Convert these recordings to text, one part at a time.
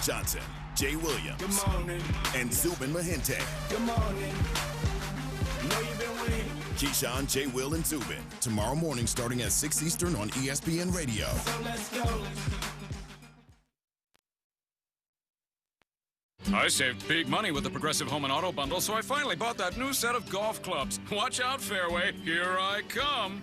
Johnson, Jay Williams, Good morning. and Zubin Mehente. Good morning. Know you've been waiting. Keyshawn, Jay, Will, and Zubin. Tomorrow morning starting at 6 Eastern on ESPN Radio. So let's go. I saved big money with the Progressive Home and Auto Bundle, so I finally bought that new set of golf clubs. Watch out, Fairway. Here I come.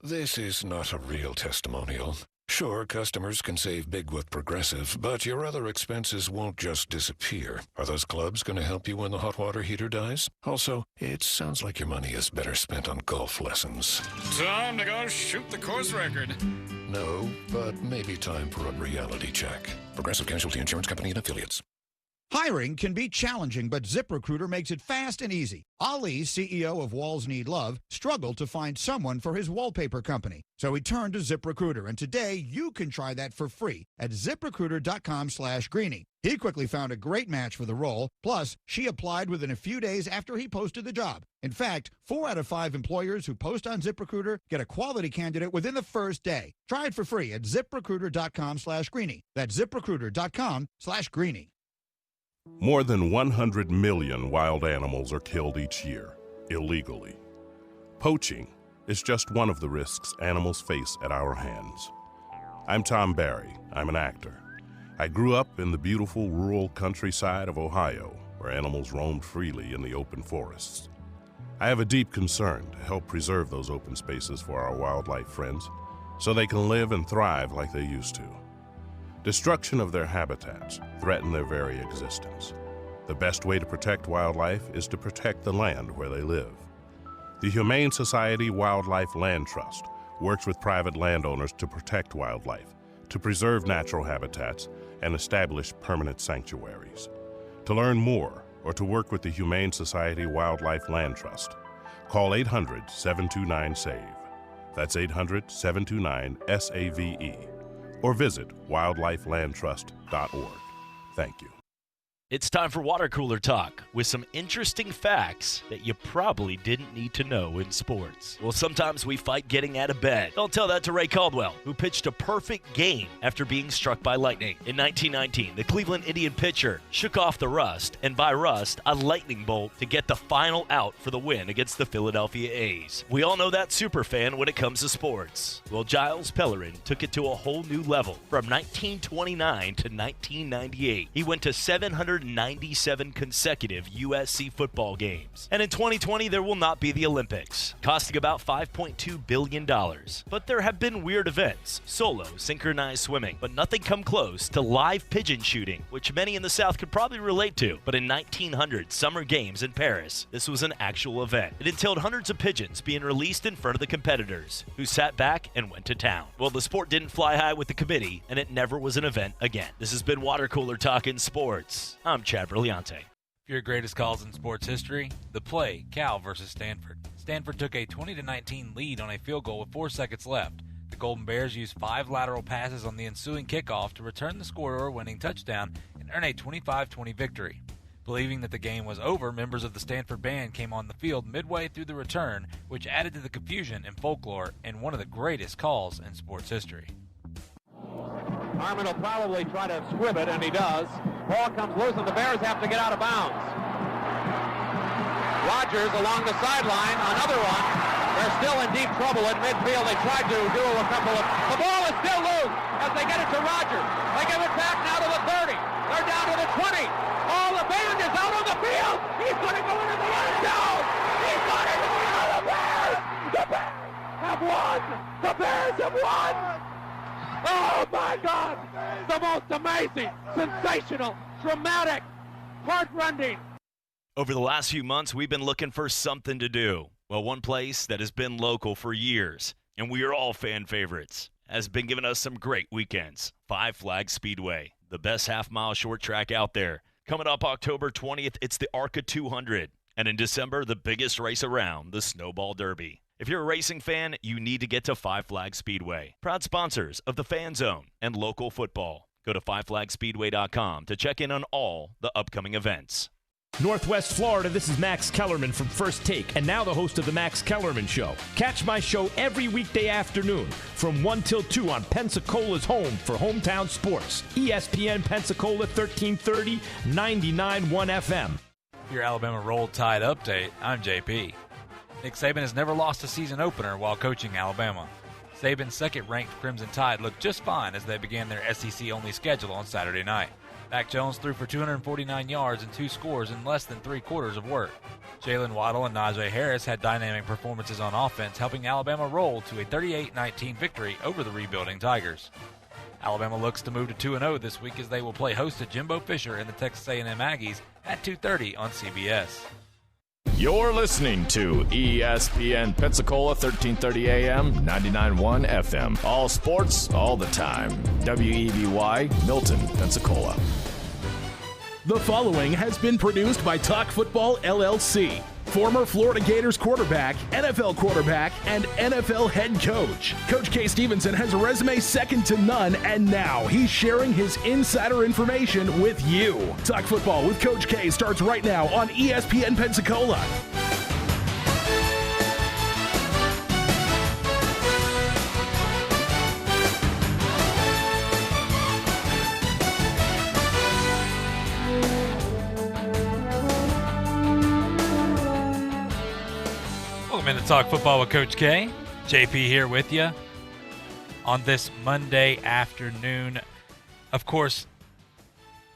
This is not a real testimonial. Sure, customers can save big with Progressive, but your other expenses won't just disappear. Are those clubs going to help you when the hot water heater dies? Also, it sounds like your money is better spent on golf lessons. Time to go shoot the course record. No, but maybe time for a reality check. Progressive Casualty Insurance Company and Affiliates. Hiring can be challenging, but ZipRecruiter makes it fast and easy. Ali, CEO of Walls Need Love, struggled to find someone for his wallpaper company. So he turned to ZipRecruiter, and today you can try that for free at ZipRecruiter.com/Greeny. He quickly found a great match for the role. Plus, she applied within a few days after he posted the job. In fact, 4 out of 5 employers who post on ZipRecruiter get a quality candidate within the first day. Try it for free at ZipRecruiter.com/Greeny. That's ZipRecruiter.com/Greeny. More than 100 million wild animals are killed each year, illegally. Poaching is just one of the risks animals face at our hands. I'm Tom Barry. I'm an actor. I grew up in the beautiful rural countryside of Ohio, where animals roamed freely in the open forests. I have a deep concern to help preserve those open spaces for our wildlife friends, so they can live and thrive like they used to. Destruction of their habitats threaten their very existence. The best way to protect wildlife is to protect the land where they live. The Humane Society Wildlife Land Trust works with private landowners to protect wildlife, to preserve natural habitats, and establish permanent sanctuaries. To learn more or to work with the Humane Society Wildlife Land Trust, call 800-729-SAVE. That's 800-729-SAVE. Or visit wildlifelandtrust.org. Thank you. It's time for Water Cooler Talk with some interesting facts that you probably didn't need to know in sports. Well, sometimes we fight getting out of bed. Don't tell that to Ray Caldwell, who pitched a perfect game after being struck by lightning. In 1919, the Cleveland Indian pitcher shook off the rust, and by rust, a lightning bolt to get the final out for the win against the Philadelphia A's. We all know that superfan when it comes to sports. Well, Giles Pellerin took it to a whole new level. From 1929 to 1998, he went to 797 consecutive USC football games. And in 2020, there will not be the Olympics, costing about $5.2 billion. But there have been weird events, solo, synchronized swimming, but nothing come close to live pigeon shooting, which many in the South could probably relate to. But in 1900 Summer Games in Paris, this was an actual event. It entailed hundreds of pigeons being released in front of the competitors, who sat back and went to town. Well, the sport didn't fly high with the committee, and it never was an event again. This has been Water Cooler Talk in Sports. I'm Chad Brilliante. For your greatest calls in sports history, the play, Cal versus Stanford. Stanford took a 20-19 lead on a field goal with 4 seconds left. The Golden Bears used 5 lateral passes on the ensuing kickoff to return the scorer-winning touchdown and earn a 25-20 victory. Believing that the game was over, members of the Stanford band came on the field midway through the return, which added to the confusion and folklore and one of the greatest calls in sports history. Harmon will probably try to squib it, and he does. Ball comes loose, and the Bears have to get out of bounds. Rogers along the sideline, another one. They're still in deep trouble at midfield. They tried to do a couple of... The ball is still loose as they get it to Rogers. They give it back now to the 30. They're down to the 20. Oh, the band is out on the field. He's going to go into the end zone. He's going into the end of the Bears. The Bears have won. The Bears have won. Oh, my God! The most amazing, sensational, dramatic, heart-rending. Over the last few months, we've been looking for something to do. Well, one place that has been local for years, and we are all fan favorites, has been giving us some great weekends. Five Flags Speedway, the best half-mile short track out there. Coming up October 20th, it's the ARCA 200. And in December, the biggest race around, the Snowball Derby. If you're a racing fan, you need to get to Five Flags Speedway. Proud sponsors of the Fan Zone and local football. Go to FiveFlagsSpeedway.com to check in on all the upcoming events. Northwest Florida, this is Max Kellerman from First Take, and now the host of The Max Kellerman Show. Catch my show every weekday afternoon from 1 till 2 on Pensacola's home for hometown sports. ESPN Pensacola 1330, 99.1 FM. Your Alabama Roll Tide update. I'm JP. Nick Saban has never lost a season opener while coaching Alabama. Saban's second-ranked Crimson Tide looked just fine as they began their SEC-only schedule on Saturday night. Mac Jones threw for 249 yards and 2 scores in less than 3 quarters of work. Jalen Waddle and Najee Harris had dynamic performances on offense, helping Alabama roll to a 38-19 victory over the rebuilding Tigers. Alabama looks to move to 2-0 this week as they will play host to Jimbo Fisher and the Texas A&M Aggies at 2:30 on CBS. You're listening to ESPN Pensacola 1330 AM, 99.1 FM. All sports, all the time. WEBY, Milton, Pensacola. The following has been produced by Talk Football LLC. Former Florida Gators quarterback, NFL quarterback, and NFL head coach. Coach K. Stevenson has a resume second to none, and now he's sharing his insider information with you. Talk Football with Coach K starts right now on ESPN Pensacola. Welcome into Talk Football with Coach K. JP here with you on this Monday afternoon. Of course,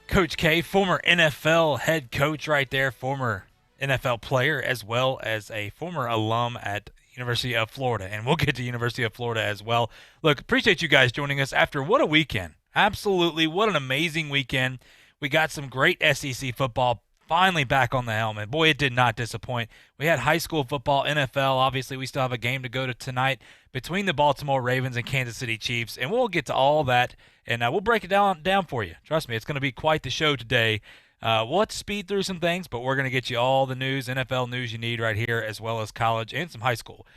Coach K, former NFL head coach right there, former NFL player, as well as a former alum at University of Florida. And we'll get to University of Florida as well. Look, appreciate you guys joining us after what a weekend. Absolutely, what an amazing weekend. We got some great SEC football finally back on the helmet. Boy, it did not disappoint. We had high school football, NFL. Obviously, we still have a game to go to tonight between the Baltimore Ravens and Kansas City Chiefs, and we'll get to all that, and we'll break it down for you. Trust me, it's going to be quite the show today. We'll have to speed through some things, but we're going to get you all the news, NFL news you need right here, as well as college and some high school.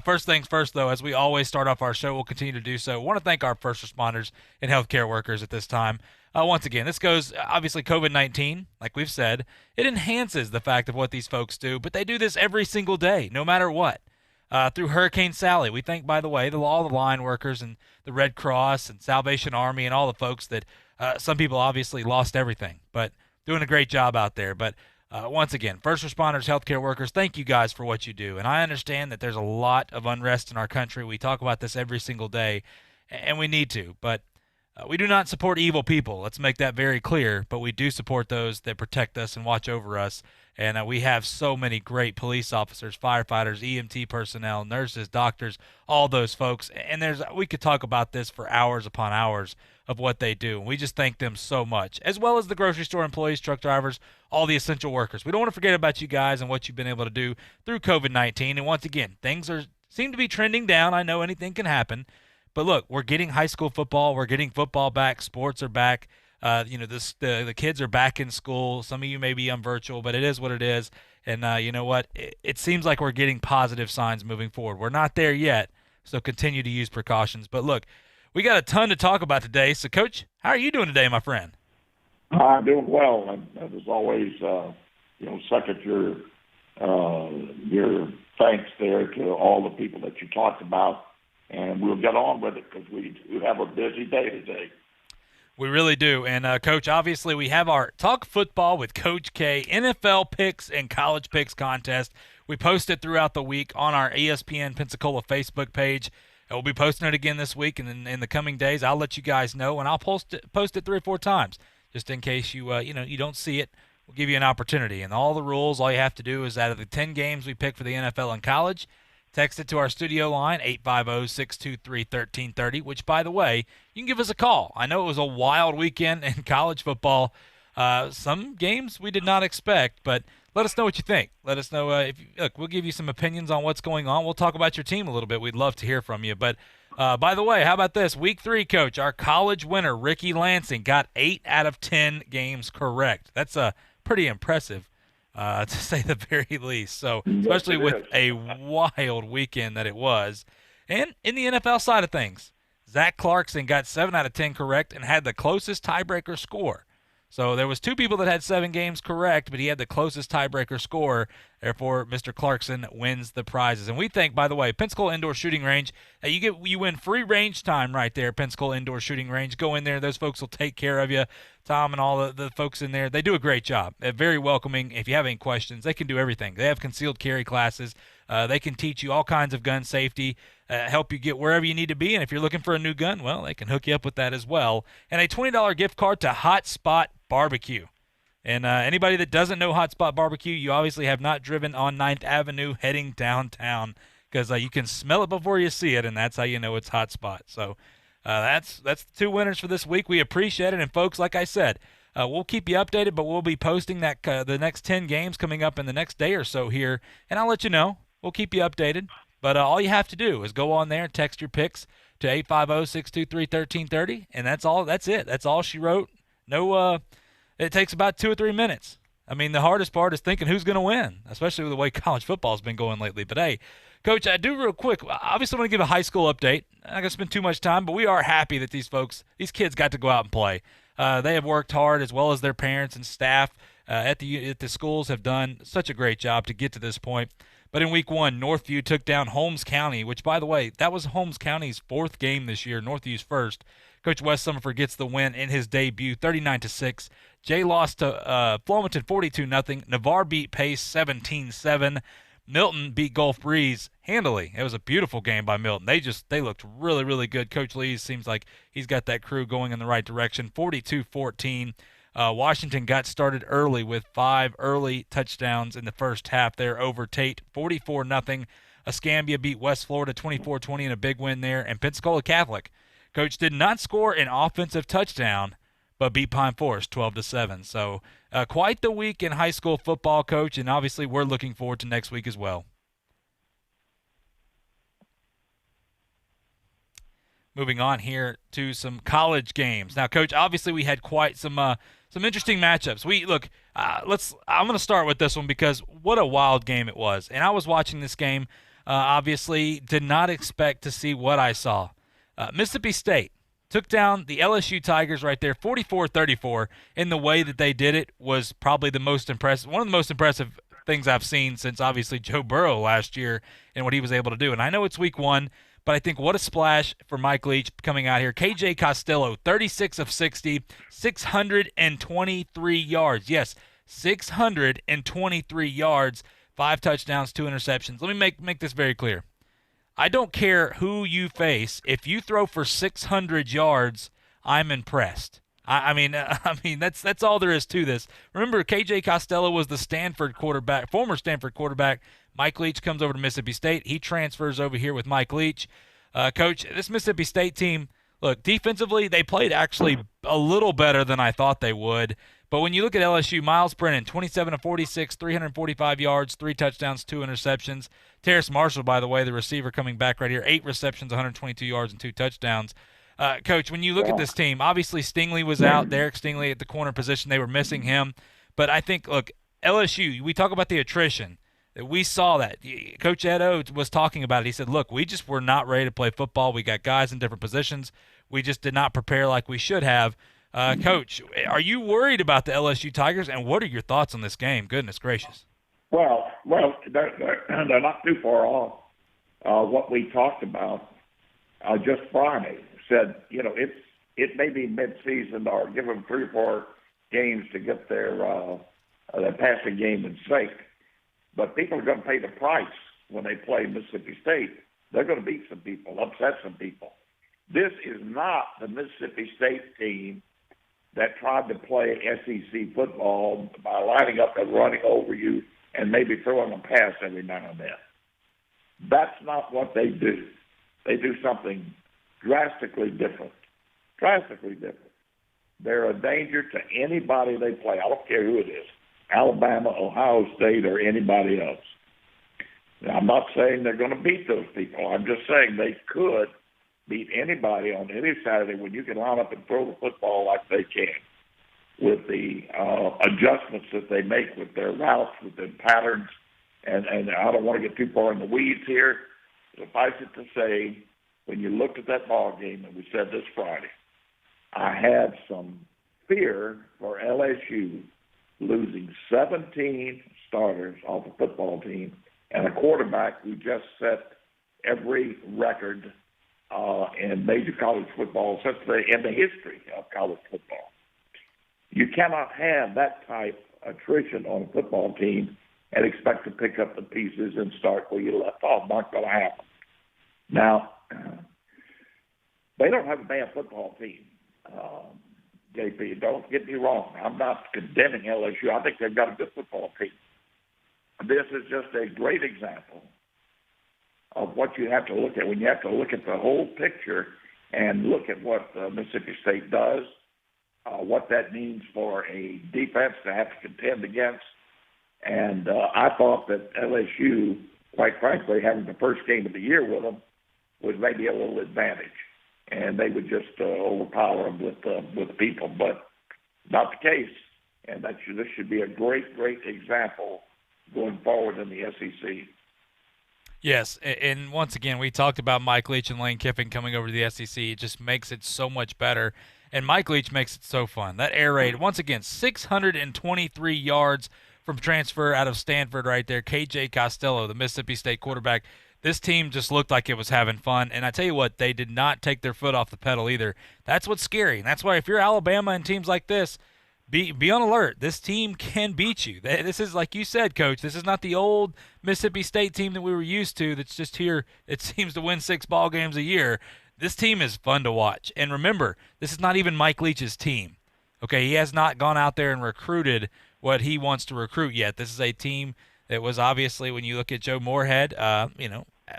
First things first, though, as we always start off our show, we'll continue to do so. I want to thank our first responders and healthcare workers at this time. Once again, this goes, obviously, COVID-19, like we've said, it enhances the fact of what these folks do, but they do this every single day, no matter what. Through Hurricane Sally, we thank, by the way, all the line workers and the Red Cross and Salvation Army and all the folks that some people obviously lost everything, but doing a great job out there. But once again, first responders, healthcare workers, thank you guys for what you do. And I understand that there's a lot of unrest in our country. We talk about this every single day, and we need to, but we do not support evil people. Let's make that very clear. But we do support those that protect us and watch over us. And we have so many great police officers, firefighters, EMT personnel, nurses, doctors, all those folks. And we could talk about this for hours upon hours of what they do. And we just thank them so much, as well as the grocery store employees, truck drivers, all the essential workers. We don't want to forget about you guys and what you've been able to do through COVID-19. And once again, things seem to be trending down. I know anything can happen. But look, we're getting high school football. We're getting football back. Sports are back. The kids are back in school. Some of you may be on virtual, but it is what it is. And you know what? It seems like we're getting positive signs moving forward. We're not there yet, so continue to use precautions. But look, we got a ton to talk about today. So, Coach, how are you doing today, my friend? I'm doing well. And as always, second your thanks there to all the people that you talked about. And we'll get on with it because we have a busy day today. We really do. And, Coach, obviously we have our Talk Football with Coach K NFL picks and college picks contest. We post it throughout the week on our ESPN Pensacola Facebook page. And we'll be posting it again this week. And in the coming days, I'll let you guys know. And I'll post it 3 or 4 times just in case you don't see it. We'll give you an opportunity. And all the rules, all you have to do is out of the 10 games we pick for the NFL and college, text it to our studio line, 850-623-1330, which, by the way, you can give us a call. I know it was a wild weekend in college football. Some games we did not expect, but let us know what you think. Let us know. We'll give you some opinions on what's going on. We'll talk about your team a little bit. We'd love to hear from you. But, by the way, how about this? Week 3, Coach, our college winner, Ricky Lansing, got 8 out of 10 games correct. That's pretty impressive. To say the very least. So, especially with a wild weekend that it was. And in the NFL side of things, Zach Clarkson got 7 out of 10 correct and had the closest tiebreaker score. So there was 2 people that had 7 games correct, but he had the closest tiebreaker score. Therefore, Mr. Clarkson wins the prizes. And we think, by the way, Pensacola Indoor Shooting Range, you win free range time right there, Pensacola Indoor Shooting Range. Go in there. Those folks will take care of you. Tom and all the folks in there, they do a great job. They're very welcoming. If you have any questions, they can do everything. They have concealed carry classes. They can teach you all kinds of gun safety, help you get wherever you need to be. And if you're looking for a new gun, well, they can hook you up with that as well. And a $20 gift card to Hot Spot Barbecue. And anybody that doesn't know Hot Spot Barbecue, you obviously have not driven on 9th Avenue heading downtown, because you can smell it before you see it, and that's how you know it's Hot Spot. So that's the 2 winners for this week. We appreciate it. And, folks, like I said, we'll keep you updated, but we'll be posting that the next 10 games coming up in the next day or so here, and I'll let you know. We'll keep you updated. But all you have to do is go on there and text your picks to 850-623-1330, and that's all. That's it. That's all she wrote. No, it takes about 2 or 3 minutes. I mean, the hardest part is thinking who's going to win, especially with the way college football has been going lately. But, hey, Coach, I do real quick. Obviously, I want to give a high school update. I'm not going to spend too much time, but we are happy that these kids got to go out and play. They have worked hard, as well as their parents and staff at the schools have done such a great job to get to this point. But in week 1, Northview took down Holmes County, which, by the way, that was Holmes County's 4th game this year, Northview's first. Coach Wes Summerford gets the win in his debut, 39-6. Jay lost to Flomaton 42-0. Navarre beat Pace 17-7. Milton beat Gulf Breeze handily. It was a beautiful game by Milton. They looked really, really good. Coach Lee seems like he's got that crew going in the right direction, 42-14. Washington got started early with 5 early touchdowns in the first half there over Tate, 44-0. Escambia beat West Florida 24-20 in a big win there. And Pensacola Catholic, Coach, did not score an offensive touchdown, but beat Pine Forest 12-7. So quite the week in high school football, Coach, and obviously we're looking forward to next week as well. Moving on here to some college games. Now, Coach, obviously we had quite some interesting matchups. I'm going to start with this one because what a wild game it was. And I was watching this game, obviously did not expect to see what I saw. Mississippi State took down the LSU Tigers right there, 44-34. In the way that they did it was probably the most impressive, one of the most impressive things I've seen since obviously Joe Burrow last year and what he was able to do. And I know it's week 1, but I think what a splash for Mike Leach coming out here. KJ Costello, 36 of 60, 623 yards. Yes, 623 yards, 5 touchdowns, 2 interceptions. Let me make this very clear. I don't care who you face. If you throw for 600 yards, I'm impressed. I mean, that's all there is to this. Remember, KJ Costello was the Stanford quarterback, former Stanford quarterback. Mike Leach comes over to Mississippi State. He transfers over here with Mike Leach. Coach, this Mississippi State team, look, defensively, they played actually a little better than I thought they would. But when you look at LSU, Miles Brennan, 27 of 46, 345 yards, 3 touchdowns, 2 interceptions. Terrace Marshall, by the way, the receiver coming back right here, 8 receptions, 122 yards, and 2 touchdowns. Coach, when you look at this team, obviously Stingley was out, Derek Stingley at the corner position. They were missing him. But I think, look, LSU, we talk about the attrition. We saw that. Coach Ed Oates was talking about it. He said, look, we just were not ready to play football. We got guys in different positions. We just did not prepare like we should have. Coach, are you worried about the LSU Tigers, and what are your thoughts on this game? Goodness gracious. Well, they're not too far off what we talked about just Friday. Said, it may be mid-season or give them 3 or 4 games to get their passing game in sync. But people are going to pay the price when they play Mississippi State. They're going to beat some people, upset some people. This is not the Mississippi State team that tried to play SEC football by lining up and running over you and maybe throwing a pass every now and then. That's not what they do. They do something drastically different. Drastically different. They're a danger to anybody they play. I don't care who it is. Alabama, Ohio State, or anybody else. Now, I'm not saying they're going to beat those people. I'm just saying they could beat anybody on any Saturday when you can line up and throw the football like they can with the adjustments that they make with their routes, with their patterns. And I don't want to get too far in the weeds here. Suffice it to say, when you looked at that ball game, and we said this Friday, I had some fear for LSU losing 17 starters off the football team and a quarterback who just set every record in major college football in the history of college football. You cannot have that type of attrition on a football team and expect to pick up the pieces and start where you left off. Not going to happen. Now, they don't have a bad football team. JP, don't get me wrong. I'm not condemning LSU. I think they've got a good football team. This is just a great example of what you have to look at when you have to look at the whole picture and look at what Mississippi State does, what that means for a defense to have to contend against. And I thought that LSU, quite frankly, having the first game of the year with them was maybe a little advantage, and they would just overpower them with people. But not the case, and this should be a great example going forward in the SEC. Yes, and once again, we talked about Mike Leach and Lane Kiffin coming over to the SEC. It just makes it so much better, and Mike Leach makes it so fun. That air raid, once again, 623 yards from transfer out of Stanford right there. KJ Costello, the Mississippi State quarterback. This team just looked like it was having fun, and I tell you what, they did not take their foot off the pedal either. That's what's scary, and that's why if you're Alabama and teams like this, be on alert. This team can beat you. This is, like you said, Coach, this is not the old Mississippi State team that we were used to that's just here, it seems, to win 6 ball games a year. This team is fun to watch. And remember, this is not even Mike Leach's team. Okay, he has not gone out there and recruited what he wants to recruit yet. This is a team that was obviously, when you look at Joe Moorhead,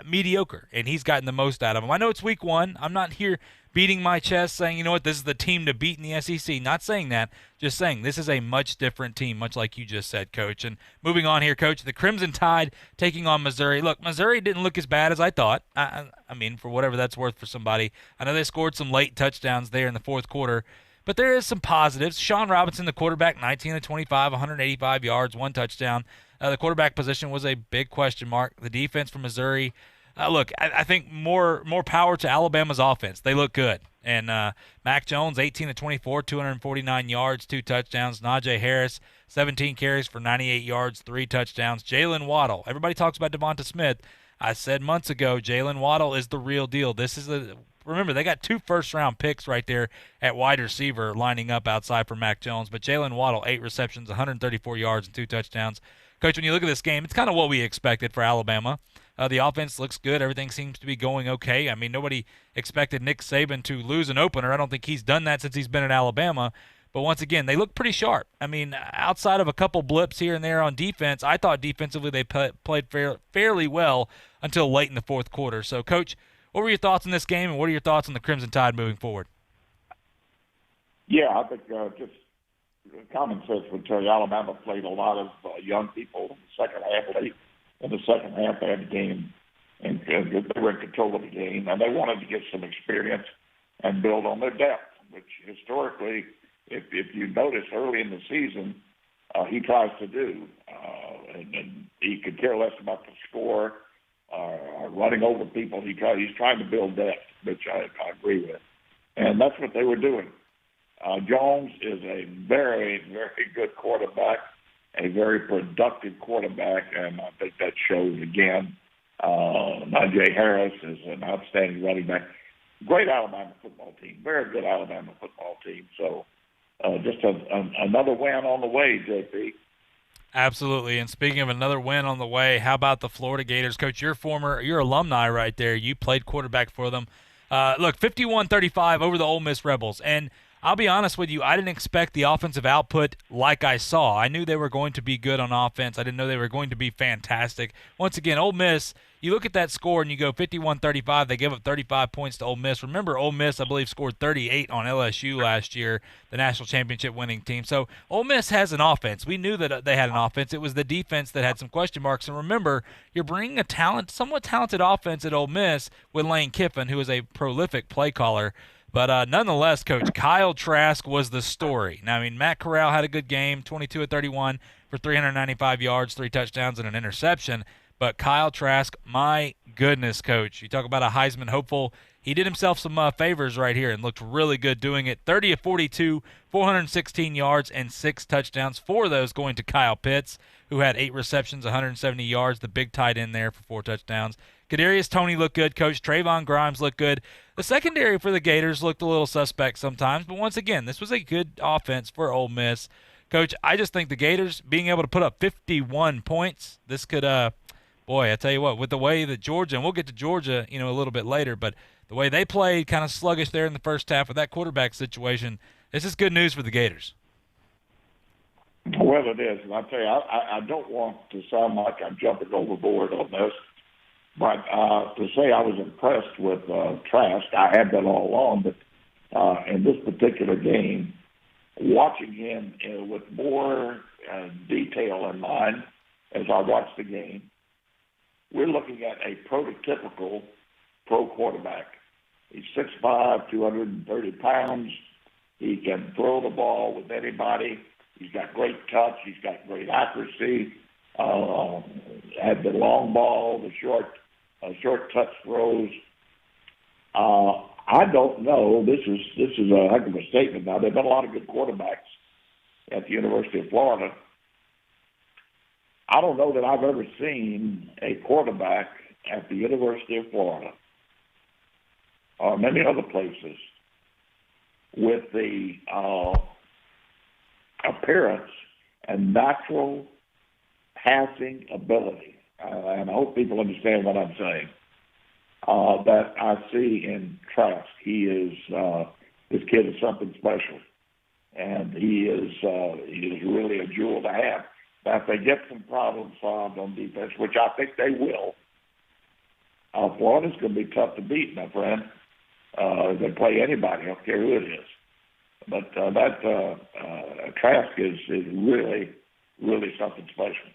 mediocre, and he's gotten the most out of them. I know it's week 1. I'm not here beating my chest saying, you know what, this is the team to beat in the SEC. Not saying that, just saying this is a much different team, much like you just said, Coach. And moving on here, Coach, the Crimson Tide taking on Missouri. Look, Missouri didn't look as bad as I thought. I mean, for whatever that's worth for somebody. I know they scored some late touchdowns there in the fourth quarter, but there is some positives. Sean Robinson, the quarterback, 19 of 25, 185 yards, 1 touchdown. The quarterback position was a big question mark. The defense for Missouri, look, I think more power to Alabama's offense. They look good. And Mac Jones, 18 of 24, 249 yards, 2 touchdowns. Najee Harris, 17 carries for 98 yards, 3 touchdowns. Jalen Waddle. Everybody talks about Devonta Smith. I said months ago, Jalen Waddle is the real deal. Remember, they got 2 first-round picks right there at wide receiver lining up outside for Mac Jones. But Jalen Waddle, 8 receptions, 134 yards, and 2 touchdowns. Coach, when you look at this game, it's kind of what we expected for Alabama. The offense looks good. Everything seems to be going okay. I mean, nobody expected Nick Saban to lose an opener. I don't think he's done that since he's been at Alabama. But once again, they look pretty sharp. I mean, outside of a couple blips here and there on defense, I thought defensively they played fairly well until late in the fourth quarter. So, Coach, what were your thoughts on this game, and what are your thoughts on the Crimson Tide moving forward? Yeah, I think just common sense would tell you Alabama played a lot of young people in the second half. In the second half, they had the game, and they were in control of the game, and they wanted to get some experience and build on their depth, which historically, if you notice early in the season, he tries to do. And he could care less about the score or running over people. He's trying to build depth, which I agree with. And that's what they were doing. Jones is a very, very good quarterback, a very productive quarterback, and I think that shows again. Najee Harris is an outstanding running back. Great Alabama football team, very good Alabama football team. So just another win on the way, JP. Absolutely. And speaking of another win on the way, how about the Florida Gators? Coach, you're alumni right there. You played quarterback for them. Look, 51-35 over the Ole Miss Rebels. And I'll be honest with you, I didn't expect the offensive output like I saw. I knew they were going to be good on offense. I didn't know they were going to be fantastic. Once again, Ole Miss, you look at that score and you go 51-35. They give up 35 points to Ole Miss. Remember, Ole Miss, I believe, scored 38 on LSU last year, the national championship winning team. So Ole Miss has an offense. We knew that they had an offense. It was the defense that had some question marks. And remember, you're bringing a somewhat talented offense at Ole Miss with Lane Kiffin, who is a prolific play caller. But nonetheless, Coach, Kyle Trask was the story. Now, I mean, Matt Corral had a good game, 22 of 31 for 395 yards, 3 touchdowns, and an interception. But Kyle Trask, my goodness, Coach, you talk about a Heisman hopeful. he did himself some favors right here and looked really good doing it. 30 of 42, 416 yards, and 6 touchdowns. 4 of those going to Kyle Pitts, who had 8 receptions, 170 yards, the big tight end there for 4 touchdowns. Kadarius Toney looked good. Coach Trayvon Grimes looked good. The secondary for the Gators looked a little suspect sometimes, but once again, this was a good offense for Ole Miss. Coach, I just think the Gators being able to put up 51 points, this could, boy, I tell you what, with the way that Georgia, and we'll get to Georgia, a little bit later, but the way they played, kind of sluggish there in the first half with that quarterback situation, this is good news for the Gators. Well, it is, and I tell you, I don't want to sound like I'm jumping overboard on this, but to say I was impressed with Trask, I have been all along, but in this particular game, watching him with more detail in mind as I watched the game, we're looking at a prototypical pro quarterback. He's 6'5", 230 pounds. He can throw the ball with anybody. He's got great touch. He's got great accuracy. Had the long ball, the short touch throws. I don't know. This is a heck of a statement. Now, there have been a lot of good quarterbacks at the University of Florida. I don't know that I've ever seen a quarterback at the University of Florida or many other places with the appearance and natural passing ability, and I hope people understand what I'm saying, that I see in Trask. He is this kid is something special, and he is really a jewel to have. Now, if they get some problems solved on defense, which I think they will, Florida's going to be tough to beat, my friend. They play anybody, I don't care who it is. But Trask is really, really something special.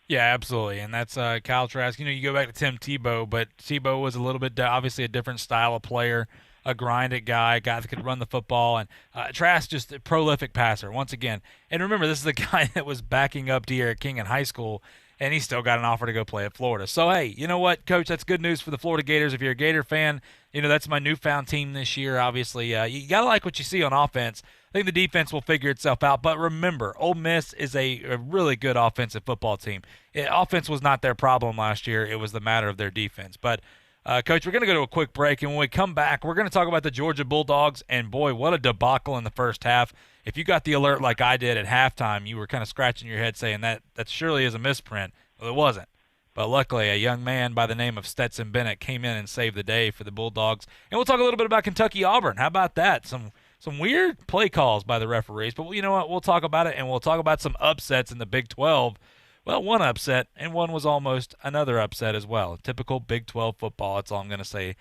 Yeah, absolutely, and that's Kyle Trask. You go back to Tim Tebow, but Tebow was a little bit obviously a different style of player, a grinded guy that could run the football, and Trask just a prolific passer once again. And remember, this is the guy that was backing up De'Aaron King in high school, and he still got an offer to go play at Florida. So, hey, you know what, Coach? That's good news for the Florida Gators. If you're a Gator fan, that's my newfound team this year, obviously. You got to like what you see on offense. I think the defense will figure itself out. But remember, Ole Miss is a really good offensive football team. Offense was not their problem last year. It was the matter of their defense. But, Coach, we're going to go to a quick break, and when we come back, we're going to talk about the Georgia Bulldogs. And, boy, what a debacle in the first half. If you got the alert like I did at halftime, you were kind of scratching your head saying that surely is a misprint. Well, it wasn't. But luckily, a young man by the name of Stetson Bennett came in and saved the day for the Bulldogs. And we'll talk a little bit about Kentucky-Auburn. How about that? Some weird play calls by the referees. But you know what? We'll talk about it, and we'll talk about some upsets in the Big 12. Well, one upset, and one was almost another upset as well. Typical Big 12 football, that's all I'm going to say.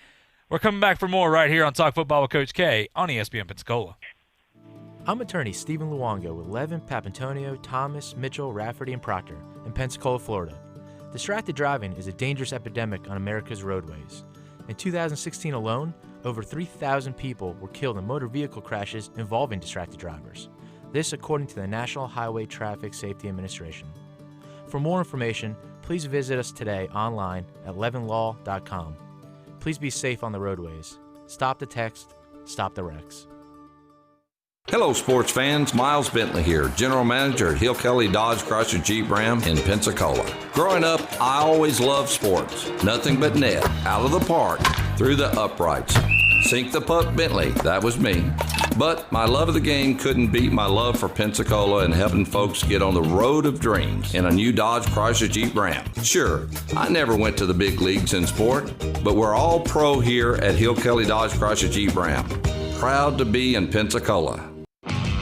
We're coming back for more right here on Talk Football with Coach K on ESPN Pensacola. I'm attorney Stephen Luongo with Levin, Papantonio, Thomas, Mitchell, Rafferty, and Proctor in Pensacola, Florida. Distracted driving is a dangerous epidemic on America's roadways. In 2016 alone, over 3,000 people were killed in motor vehicle crashes involving distracted drivers. This according to the National Highway Traffic Safety Administration. For more information, please visit us today online at levinlaw.com. Please be safe on the roadways. Stop the text, stop the wrecks. Hello, sports fans. Miles Bentley here, General Manager at Hill Kelly Dodge Chrysler Jeep Ram in Pensacola. Growing up, I always loved sports. Nothing but net, out of the park, through the uprights. Sink the puck Bentley, that was me. But my love of the game couldn't beat my love for Pensacola and helping folks get on the road of dreams in a new Dodge Chrysler Jeep Ram. Sure, I never went to the big leagues in sport, but we're all pro here at Hill Kelly Dodge Chrysler Jeep Ram. Proud to be in Pensacola.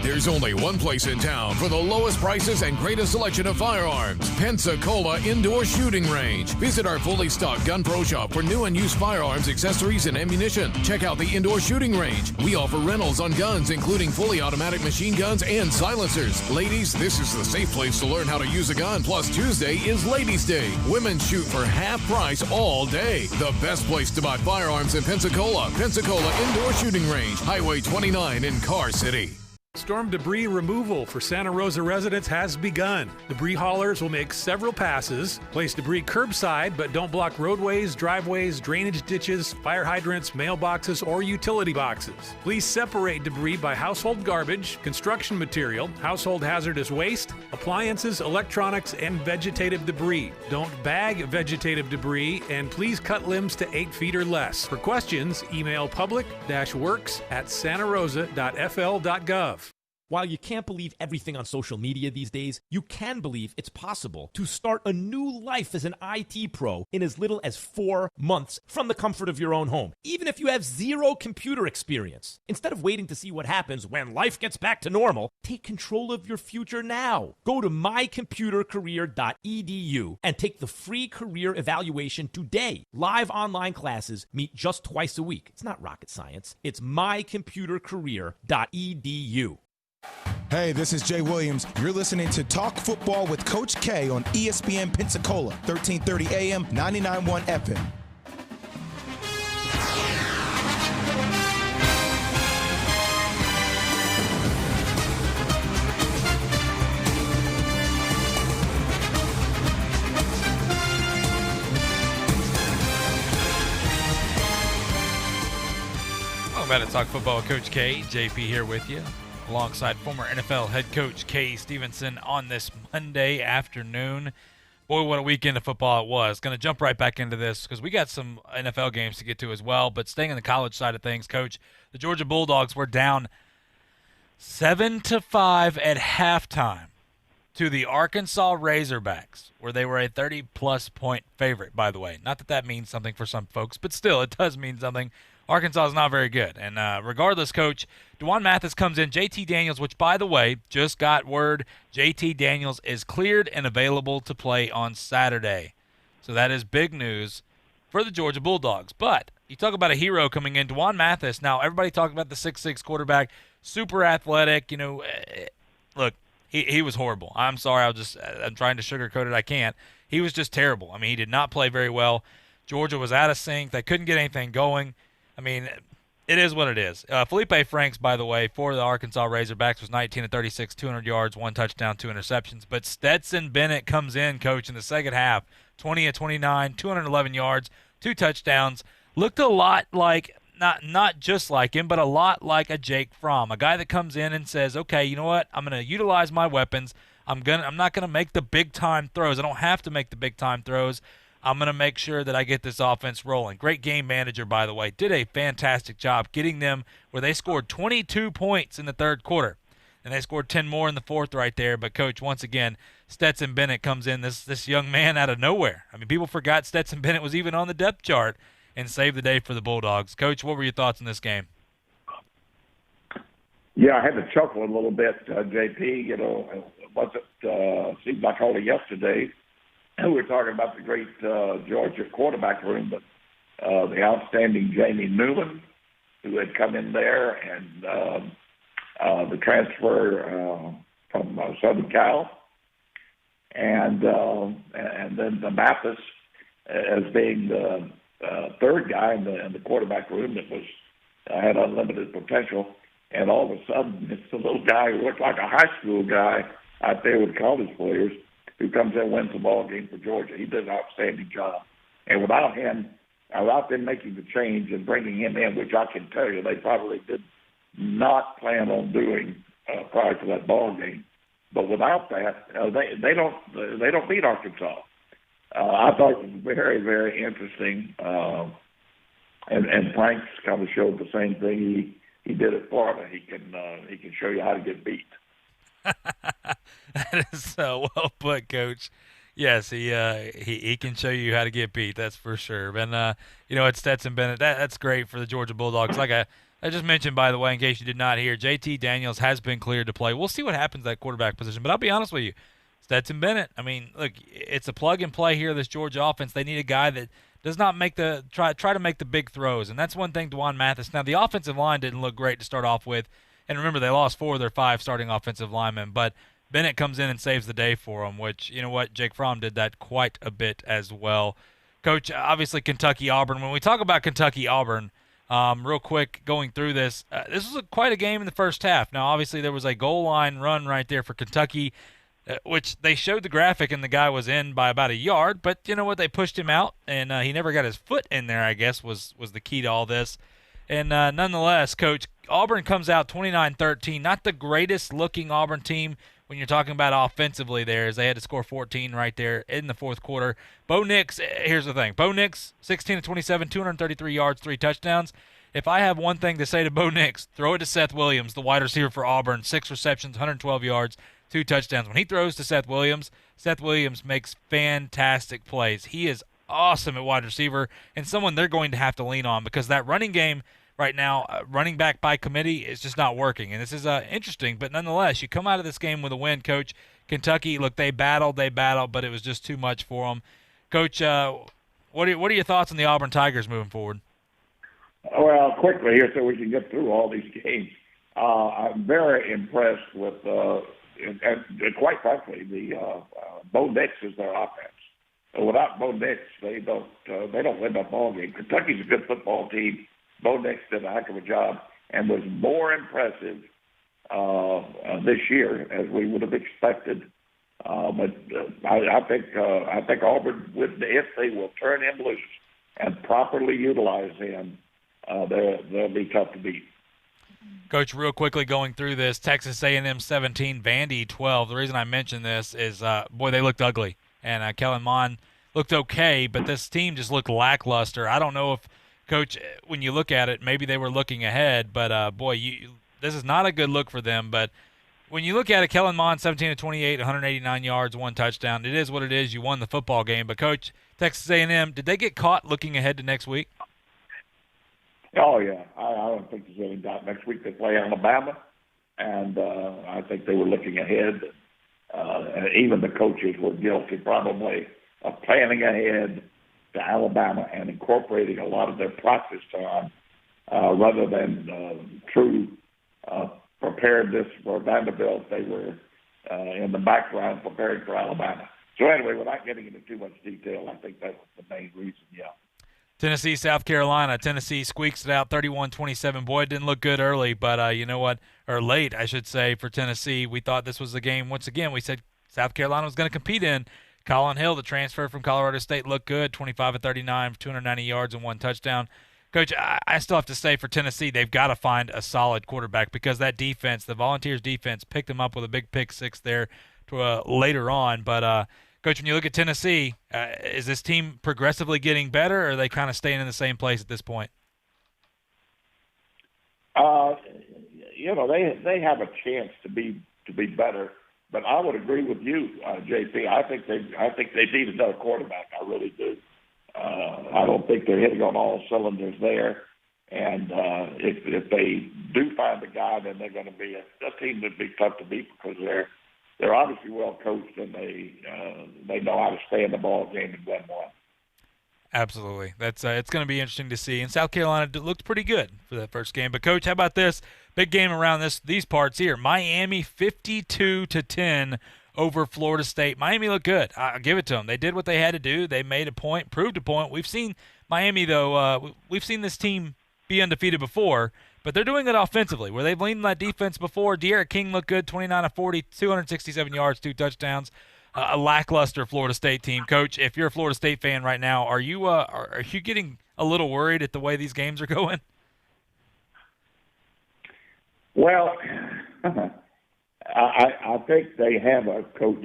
There's only one place in town for the lowest prices and greatest selection of firearms. Pensacola Indoor Shooting Range. Visit our fully stocked Gun Pro shop for new and used firearms, accessories, and ammunition. Check out the Indoor Shooting Range. We offer rentals on guns, including fully automatic machine guns and silencers. Ladies, this is the safe place to learn how to use a gun. Plus, Tuesday is Ladies' Day. Women shoot for half price all day. The best place to buy firearms in Pensacola. Pensacola Indoor Shooting Range. Highway 29 in Car City. Storm debris removal for Santa Rosa residents has begun. Debris haulers will make several passes, place debris curbside, but don't block roadways, driveways, drainage ditches, fire hydrants, mailboxes, or utility boxes. Please separate debris by household garbage, construction material, household hazardous waste, appliances, electronics, and vegetative debris. Don't bag vegetative debris, and please cut limbs to 8 feet or less. For questions, email public-works@santarosa.fl.gov. While you can't believe everything on social media these days, you can believe it's possible to start a new life as an IT pro in as little as 4 months from the comfort of your own home, even if you have zero computer experience. Instead of waiting to see what happens when life gets back to normal, take control of your future now. Go to mycomputercareer.edu and take the free career evaluation today. Live online classes meet just twice a week. It's not rocket science. It's mycomputercareer.edu. Hey, this is Jay Williams. You're listening to Talk Football with Coach K on ESPN Pensacola, 1330 AM, 99.1 FM. Welcome back to Talk Football with Coach K. JP here with you, alongside former NFL head coach Kay Stevenson on this Monday afternoon. Boy, what a weekend of football it was. Going to jump right back into this because we got some NFL games to get to as well. But staying on the college side of things, Coach, the Georgia Bulldogs were down 7-5 at halftime to the Arkansas Razorbacks, where they were a 30-plus point favorite, by the way. Not that that means something for some folks, but still, it does mean something. Arkansas is not very good. And regardless, Coach, DeJuan Mathis comes in. JT Daniels, which, by the way, just got word JT Daniels is cleared and available to play on Saturday. So that is big news for the Georgia Bulldogs. But you talk about a hero coming in, DeJuan Mathis. Now, everybody talking about the 6'6 quarterback, super athletic. You know, look, he was horrible. I'm sorry. I'm trying to sugarcoat it. I can't. He was just terrible. I mean, he did not play very well. Georgia was out of sync. They couldn't get anything going. I mean, it is what it is. Felipe Franks, by the way, for the Arkansas Razorbacks was 19-36, 200 yards, 1 touchdown, 2 interceptions. But Stetson Bennett comes in, Coach, in the second half, 20-29, 211 yards, 2 touchdowns. Looked a lot like, not just like him, but a lot like a Jake Fromm, a guy that comes in and says, okay, you know what, I'm going to utilize my weapons. I'm not going to make the big-time throws. I don't have to make the big-time throws. I'm going to make sure that I get this offense rolling. Great game manager, by the way. Did a fantastic job getting them where they scored 22 points in the third quarter. And they scored 10 more in the fourth right there. But, Coach, once again, Stetson Bennett comes in, this young man out of nowhere. I mean, people forgot Stetson Bennett was even on the depth chart and saved the day for the Bulldogs. Coach, what were your thoughts on this game? Yeah, I had to chuckle a little bit, JP. You know, seemed like only yesterday we were talking about the great Georgia quarterback room, but the outstanding Jamie Newman, who had come in there, and the transfer from Southern Cal, and then the Mathis as being the third guy in the quarterback room that was had unlimited potential. And all of a sudden, it's a little guy who looked like a high school guy out there with college players, who comes in and wins the ball game for Georgia. He did an outstanding job. And without him, without them making the change and bringing him in, which I can tell you they probably did not plan on doing prior to that ball game. But without that, they don't beat Arkansas. I thought it was very, very interesting. And Franks kind of showed the same thing he did at Florida. He can show you how to get beat. That is so well put, Coach. Yes, he can show you how to get beat. That's for sure. And it's Stetson Bennett. That's great for the Georgia Bulldogs. Like I just mentioned, by the way, in case you did not hear, JT Daniels has been cleared to play. We'll see what happens at that quarterback position. But I'll be honest with you, Stetson Bennett. I mean, look, it's a plug and play here. This Georgia offense. They need a guy that does not make try to make the big throws, and that's one thing. DeJuan Mathis. Now the offensive line didn't look great to start off with, and remember they lost 4 of their 5 starting offensive linemen, but Bennett comes in and saves the day for them, which, you know what, Jake Fromm did that quite a bit as well. Coach, obviously Kentucky-Auburn. When we talk about Kentucky-Auburn, Real quick, going through this, this was quite a game in the first half. Now, obviously, there was a goal line run right there for Kentucky, which they showed the graphic, and the guy was in by about a yard. But you know what? They pushed him out, and he never got his foot in there, I guess, was the key to all this. And nonetheless, Coach, Auburn comes out 29-13. Not the greatest-looking Auburn team when you're talking about offensively there, as they had to score 14 right there in the fourth quarter. Bo Nix, here's the thing. Bo Nix, 16-27, 233 yards, 3 touchdowns. If I have one thing to say to Bo Nix, throw it to Seth Williams, the wide receiver for Auburn, 6 receptions, 112 yards, 2 touchdowns. When he throws to Seth Williams makes fantastic plays. He is awesome at wide receiver and someone they're going to have to lean on because that running game right now, running back by committee, is just not working. And this is interesting, but nonetheless, you come out of this game with a win, Coach. Kentucky, look, they battled, but it was just too much for them. Coach, what are your thoughts on the Auburn Tigers moving forward? Well, quickly here so we can get through all these games. I'm very impressed with, and quite frankly, the Bo Nix is their offense. So without Bo Nix, they don't win that ball game. Kentucky's a good football team. Bo Nix did a heck of a job and was more impressive this year as we would have expected. But I think Auburn, if they will turn him loose and properly utilize him, they'll be tough to beat. Coach, real quickly going through this, Texas A&M 17, Vandy 12. The reason I mention this is, boy, they looked ugly. And Kellen Mond looked okay, but this team just looked lackluster. I don't know if, Coach, when you look at it, maybe they were looking ahead, but, boy, this is not a good look for them. But when you look at it, Kellen Mond, 17-28, 189 yards, 1 touchdown. It is what it is. You won the football game. But, Coach, Texas A&M, did they get caught looking ahead to next week? Oh, yeah. I don't think there's any doubt. Next week they play Alabama, and I think they were looking ahead. And even the coaches were guilty probably of planning ahead to Alabama and incorporating a lot of their practice time rather than true preparedness for Vanderbilt. They were in the background preparing for Alabama. So anyway, without getting into too much detail, I think that's the main reason, yeah. Tennessee, South Carolina. Tennessee squeaks it out 31-27. Boy, it didn't look good early, but you know what? Or late, I should say, for Tennessee. We thought this was the game. Once again, we said South Carolina was going to compete in. Colin Hill, the transfer from Colorado State, looked good, 25-39, 290 yards and 1 touchdown. Coach, I still have to say for Tennessee, they've got to find a solid quarterback because that defense, the Volunteers defense, picked them up with a big pick 6 there later on. But, Coach, when you look at Tennessee, is this team progressively getting better, or are they kind of staying in the same place at this point? They have a chance to be better, but I would agree with you, JP. I think they need another quarterback. I really do. I don't think they're hitting on all cylinders there, and if they do find a guy, then they're going to be a team that'd be tough to beat because they're obviously well coached and they know how to stay in the ball game and win one. Absolutely. That's it's going to be interesting to see. And South Carolina looked pretty good for that first game. But, Coach, how about this? Big game around these parts here. Miami 52-10 over Florida State. Miami looked good. I'll give it to them. They did what they had to do. They made a point, proved a point. We've seen Miami, though, we've seen this team be undefeated before, but they're doing it offensively, where they've leaned on that defense before. De'Aaron King looked good, 29-40, 267 yards, 2 touchdowns. A lackluster Florida State team. Coach, if you're a Florida State fan right now, are you getting a little worried at the way these games are going? Well, I think they have a coach.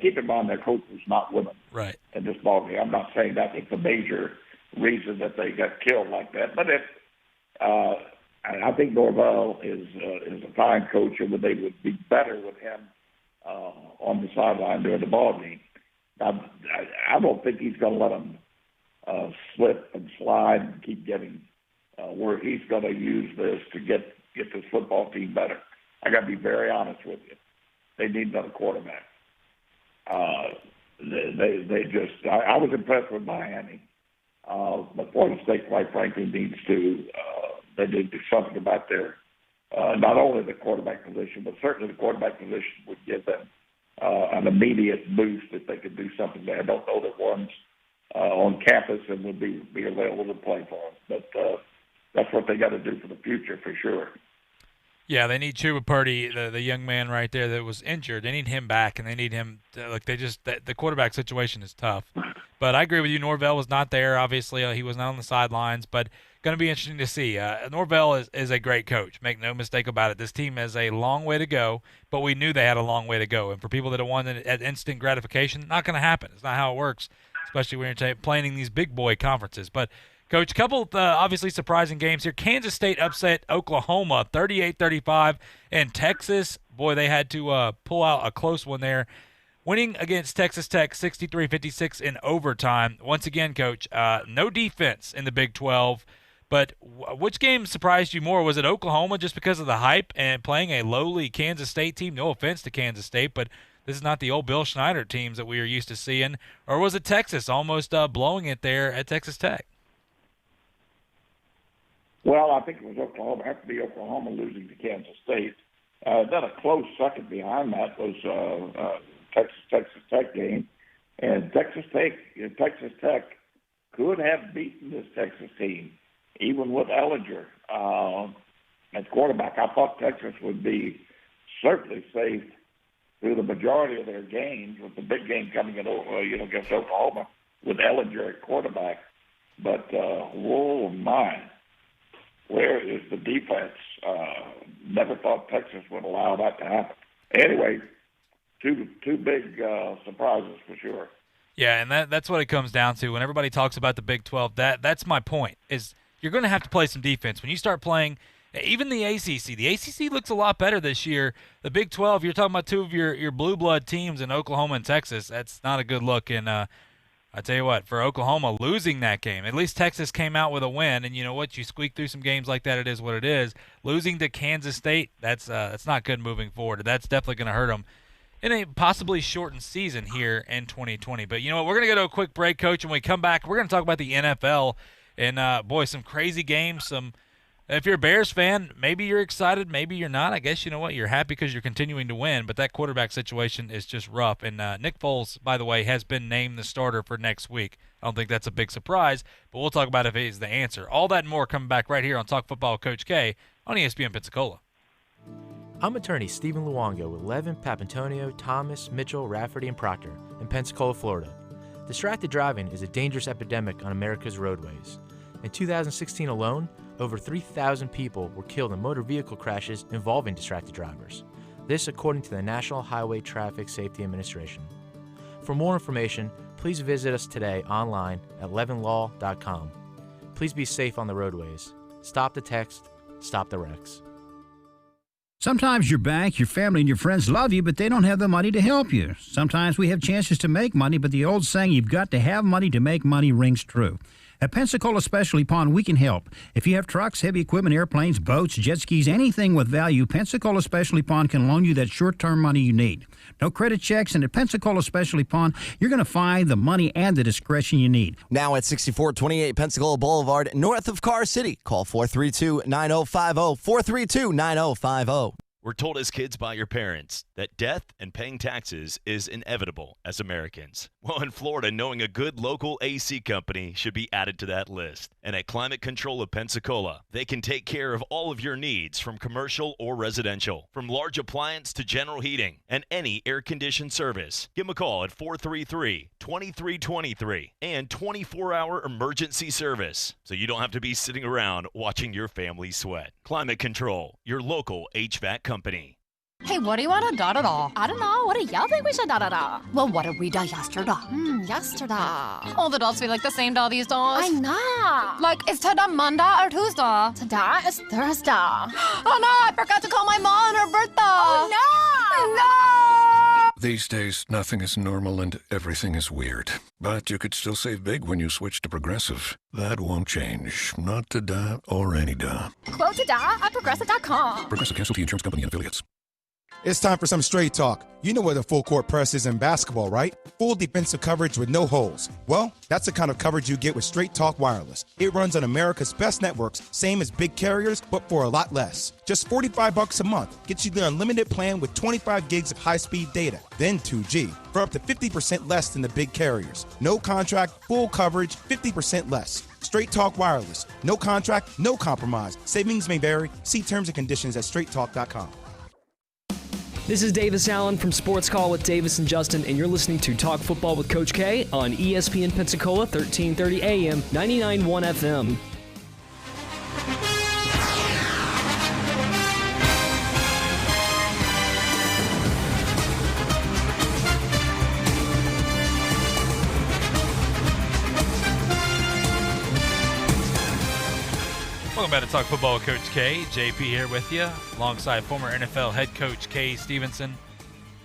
Keep in mind their coach was not with them right in this ball game. I'm not saying that was the major reason that they got killed like that, but I think Norvell is a fine coach, and they would be better with him on the sideline during the ball game. I don't think he's going to let them slip and slide and keep getting where he's going to use this to get this football team better. I got to be very honest with you. They need another quarterback. They just. I was impressed with Miami, but Florida State, quite frankly, needs to. They need to do something about their not only the quarterback position, but certainly the quarterback position would give them an immediate boost if they could do something there. I don't know that one's on campus and would be available to play for them, but that's what they got to do for the future for sure. Yeah, they need Chuba Purdy, the young man right there that was injured. They need him back, and they need him the quarterback situation is tough. But I agree with you. Norvell was not there. Obviously, he was not on the sidelines, but going to be interesting to see. Norvell is a great coach. Make no mistake about it. This team has a long way to go, but we knew they had a long way to go. And for people that have wanted at instant gratification, not going to happen. It's not how it works, especially when you're playing in these big boy conferences. But Coach, a couple of obviously surprising games here. Kansas State upset Oklahoma 38-35, and Texas, boy, they had to pull out a close one there, winning against Texas Tech 63-56 in overtime. Once again, Coach, no defense in the Big 12, but which game surprised you more? Was it Oklahoma just because of the hype and playing a lowly Kansas State team? No offense to Kansas State, but this is not the old Bill Schneider teams that we are used to seeing. Or was it Texas almost blowing it there at Texas Tech? Well, I think it was Oklahoma. It had to be Oklahoma losing to Kansas State. Then a close second behind that was Texas Tech game, and Texas Tech could have beaten this Texas team, even with Ellinger at quarterback. I thought Texas would be certainly safe through the majority of their games, with the big game coming in, against Oklahoma with Ellinger at quarterback. But oh my. Where is the defense? Never thought Texas would allow that to happen. Anyway, two big surprises for sure. Yeah, and that's what it comes down to. When everybody talks about the Big 12, that's my point, is you're going to have to play some defense. When you start playing even the ACC looks a lot better this year. The Big 12, you're talking about two of your blue blood teams in Oklahoma and Texas. That's not a good look. And I tell you what, for Oklahoma losing that game, at least Texas came out with a win. And you know what? You squeak through some games like that, it is what it is. Losing to Kansas State, that's not good moving forward. That's definitely going to hurt them in a possibly shortened season here in 2020. But you know what? We're going to go to a quick break, Coach. And when we come back, we're going to talk about the NFL. And, boy, some crazy games. If you're a Bears fan, maybe you're excited, maybe you're not. I guess you know what? You're happy because you're continuing to win, but that quarterback situation is just rough. And Nick Foles, by the way, has been named the starter for next week. I don't think that's a big surprise, but we'll talk about if he's the answer. All that and more coming back right here on Talk Football with Coach K on ESPN Pensacola. I'm attorney Stephen Luongo with Levin, Papantonio, Thomas, Mitchell, Rafferty, and Proctor in Pensacola, Florida. Distracted driving is a dangerous epidemic on America's roadways. In 2016 alone, over 3,000 people were killed in motor vehicle crashes involving distracted drivers. This according to the National Highway Traffic Safety Administration. For more information, please visit us today online at levinlaw.com. Please be safe on the roadways. Stop the text, stop the wrecks. Sometimes your bank, your family, and your friends love you, but they don't have the money to help you. Sometimes we have chances to make money, but the old saying, you've got to have money to make money, rings true. At Pensacola Specialty Pond, we can help. If you have trucks, heavy equipment, airplanes, boats, jet skis, anything with value, Pensacola Specialty Pond can loan you that short-term money you need. No credit checks, and at Pensacola Specialty Pond, you're going to find the money and the discretion you need. Now at 6428 Pensacola Boulevard, north of Car City. Call 432-9050, 432-9050. We're told as kids by your parents that death and paying taxes is inevitable as Americans. Well, in Florida, knowing a good local AC company should be added to that list. And at Climate Control of Pensacola, they can take care of all of your needs from commercial or residential, from large appliance to general heating, and any air-conditioned service. Give them a call at 433-2323 and 24-hour emergency service, so you don't have to be sitting around watching your family sweat. Climate Control, your local HVAC company. Hey, what do you want to da-da-da? I don't know. What do y'all think we should da-da-da? Well, what did we do yesterday? Yesterday. All the dolls feel like the same doll these days. I know. Like, is today Monday or Tuesday? Today is Thursday. Oh, no, I forgot to call my mom on her birthday. Oh, no. These days, nothing is normal and everything is weird. But you could still save big when you switch to Progressive. That won't change. Not today or any day. Quote today at Progressive.com. Progressive Casualty Insurance Company and Affiliates. It's time for some straight talk. You know what a full court press is in basketball, right? Full defensive coverage with no holes. Well, that's the kind of coverage you get with Straight Talk Wireless. It runs on America's best networks, same as big carriers, but for a lot less. Just $45 a month gets you the unlimited plan with 25 gigs of high-speed data, then 2G, for up to 50% less than the big carriers. No contract, full coverage, 50% less. Straight Talk Wireless. No contract, no compromise. Savings may vary. See terms and conditions at straighttalk.com. This is Davis Allen from Sports Call with Davis and Justin, and you're listening to Talk Football with Coach K on ESPN Pensacola, 1330 AM, 99.1 FM. Welcome back to Talk Football with Coach K. JP here with you, alongside former NFL head coach Kay Stevenson.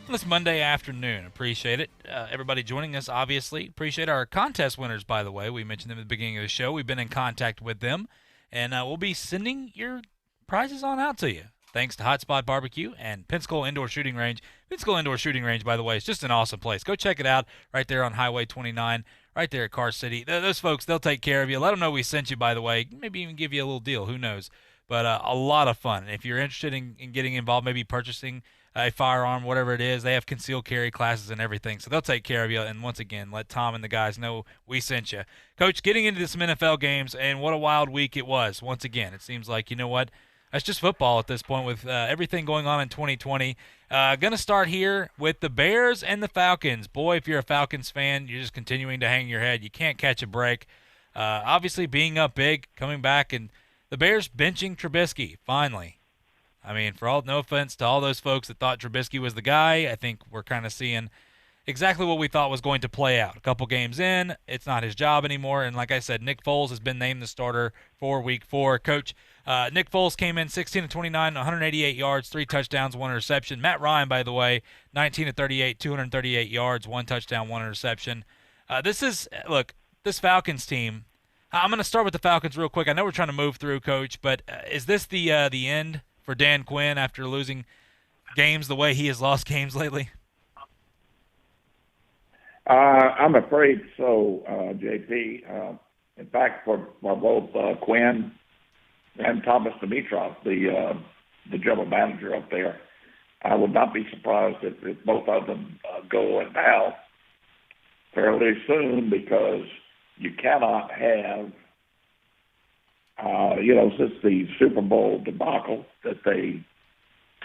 On this Monday afternoon, appreciate it. Everybody joining us, obviously. Appreciate our contest winners, by the way. We mentioned them at the beginning of the show. We've been in contact with them, and we'll be sending your prizes on out to you. Thanks to Hot Spot Barbecue and Pensacola Indoor Shooting Range. Pensacola Indoor Shooting Range, by the way, is just an awesome place. Go check it out right there on Highway 29, right there at Car City. Those folks, they'll take care of you. Let them know we sent you, by the way. Maybe even give you a little deal. Who knows? But a lot of fun. If you're interested in getting involved, maybe purchasing a firearm, whatever it is, they have concealed carry classes and everything. So they'll take care of you. And once again, let Tom and the guys know we sent you. Coach, getting into some NFL games, and what a wild week it was. Once again, it seems like, you know what? That's just football at this point with everything going on in 2020. Going to start here with the Bears and the Falcons. Boy, if you're a Falcons fan, you're just continuing to hang your head. You can't catch a break. Obviously, being up big, coming back, and the Bears benching Trubisky, finally. I mean, no offense to all those folks that thought Trubisky was the guy, I think we're kind of seeing exactly what we thought was going to play out. A couple games in, it's not his job anymore. And like I said, Nick Foles has been named the starter for Week 4. Coach, Nick Foles came in 16-29, 188 yards, 3 touchdowns, 1 interception. Matt Ryan, by the way, 19-38, 238 yards, 1 touchdown, 1 interception. This Falcons team, I'm going to start with the Falcons real quick. I know we're trying to move through, Coach, but is this the end for Dan Quinn after losing games the way he has lost games lately? I'm afraid so, JP. In fact, for both Quinn and Thomas Dimitroff, the general manager up there, I would not be surprised if both of them go and now fairly soon, because you cannot have, since the Super Bowl debacle that they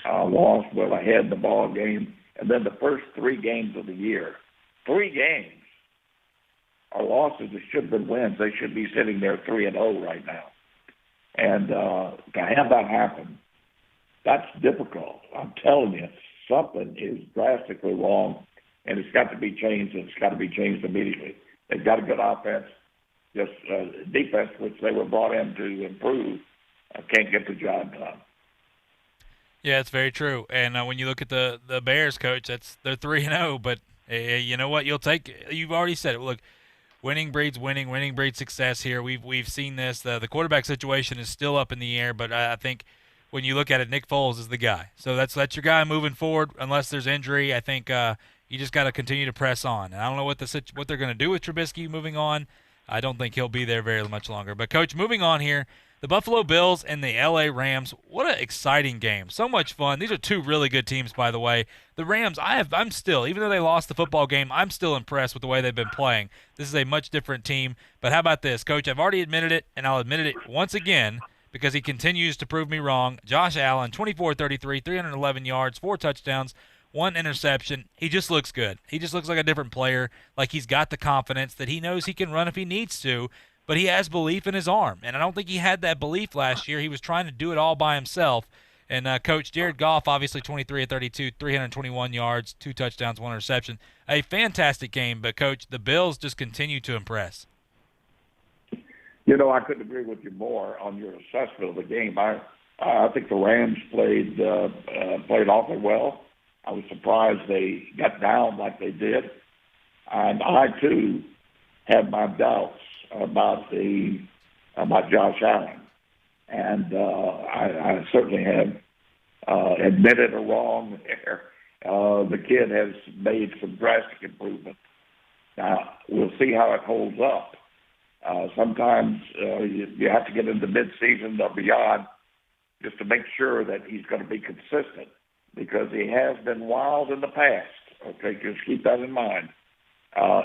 lost well ahead in the ball game, and then the first 3 games of the year, 3 games are losses that should have been wins. They should be sitting there 3-0 right now. And to have that happen, that's difficult. I'm telling you, something is drastically wrong, and it's got to be changed, and it's got to be changed immediately. They've got a good offense. Just defense, which they were brought in to improve, can't get the job done. Yeah, it's very true. And when you look at the Bears, Coach, they're 3-0, but you know what? You've already said it. Look, winning breeds winning. Winning breeds success here. We've seen this. The quarterback situation is still up in the air, but I think when you look at it, Nick Foles is the guy. So that's your guy moving forward. Unless there's injury, I think you just got to continue to press on. And I don't know what they're going to do with Trubisky moving on. I don't think he'll be there very much longer. But, Coach, moving on here, the Buffalo Bills and the L.A. Rams, what an exciting game. So much fun. These are 2 really good teams, by the way. The Rams, I'm still, even though they lost the football game, I'm still impressed with the way they've been playing. This is a much different team. But how about this, Coach? I've already admitted it, and I'll admit it once again because he continues to prove me wrong. Josh Allen, 24-33, 311 yards, 4 touchdowns, 1 interception. He just looks good. He just looks like a different player, like he's got the confidence that he knows he can run if he needs to, but he has belief in his arm. And I don't think he had that belief last year. He was trying to do it all by himself. And Coach Jared Goff, obviously 23-32, 321 yards, 2 touchdowns, 1 interception. A fantastic game, but, Coach, the Bills just continue to impress. I couldn't agree with you more on your assessment of the game. I think the Rams played awfully well. I was surprised they got down like they did. And I, too, had my doubts about Josh Allen. And I certainly have admitted a wrong there. The kid has made some drastic improvement. Now, we'll see how it holds up. Sometimes you have to get into midseason or beyond just to make sure that he's going to be consistent, because he has been wild in the past. Okay, just keep that in mind.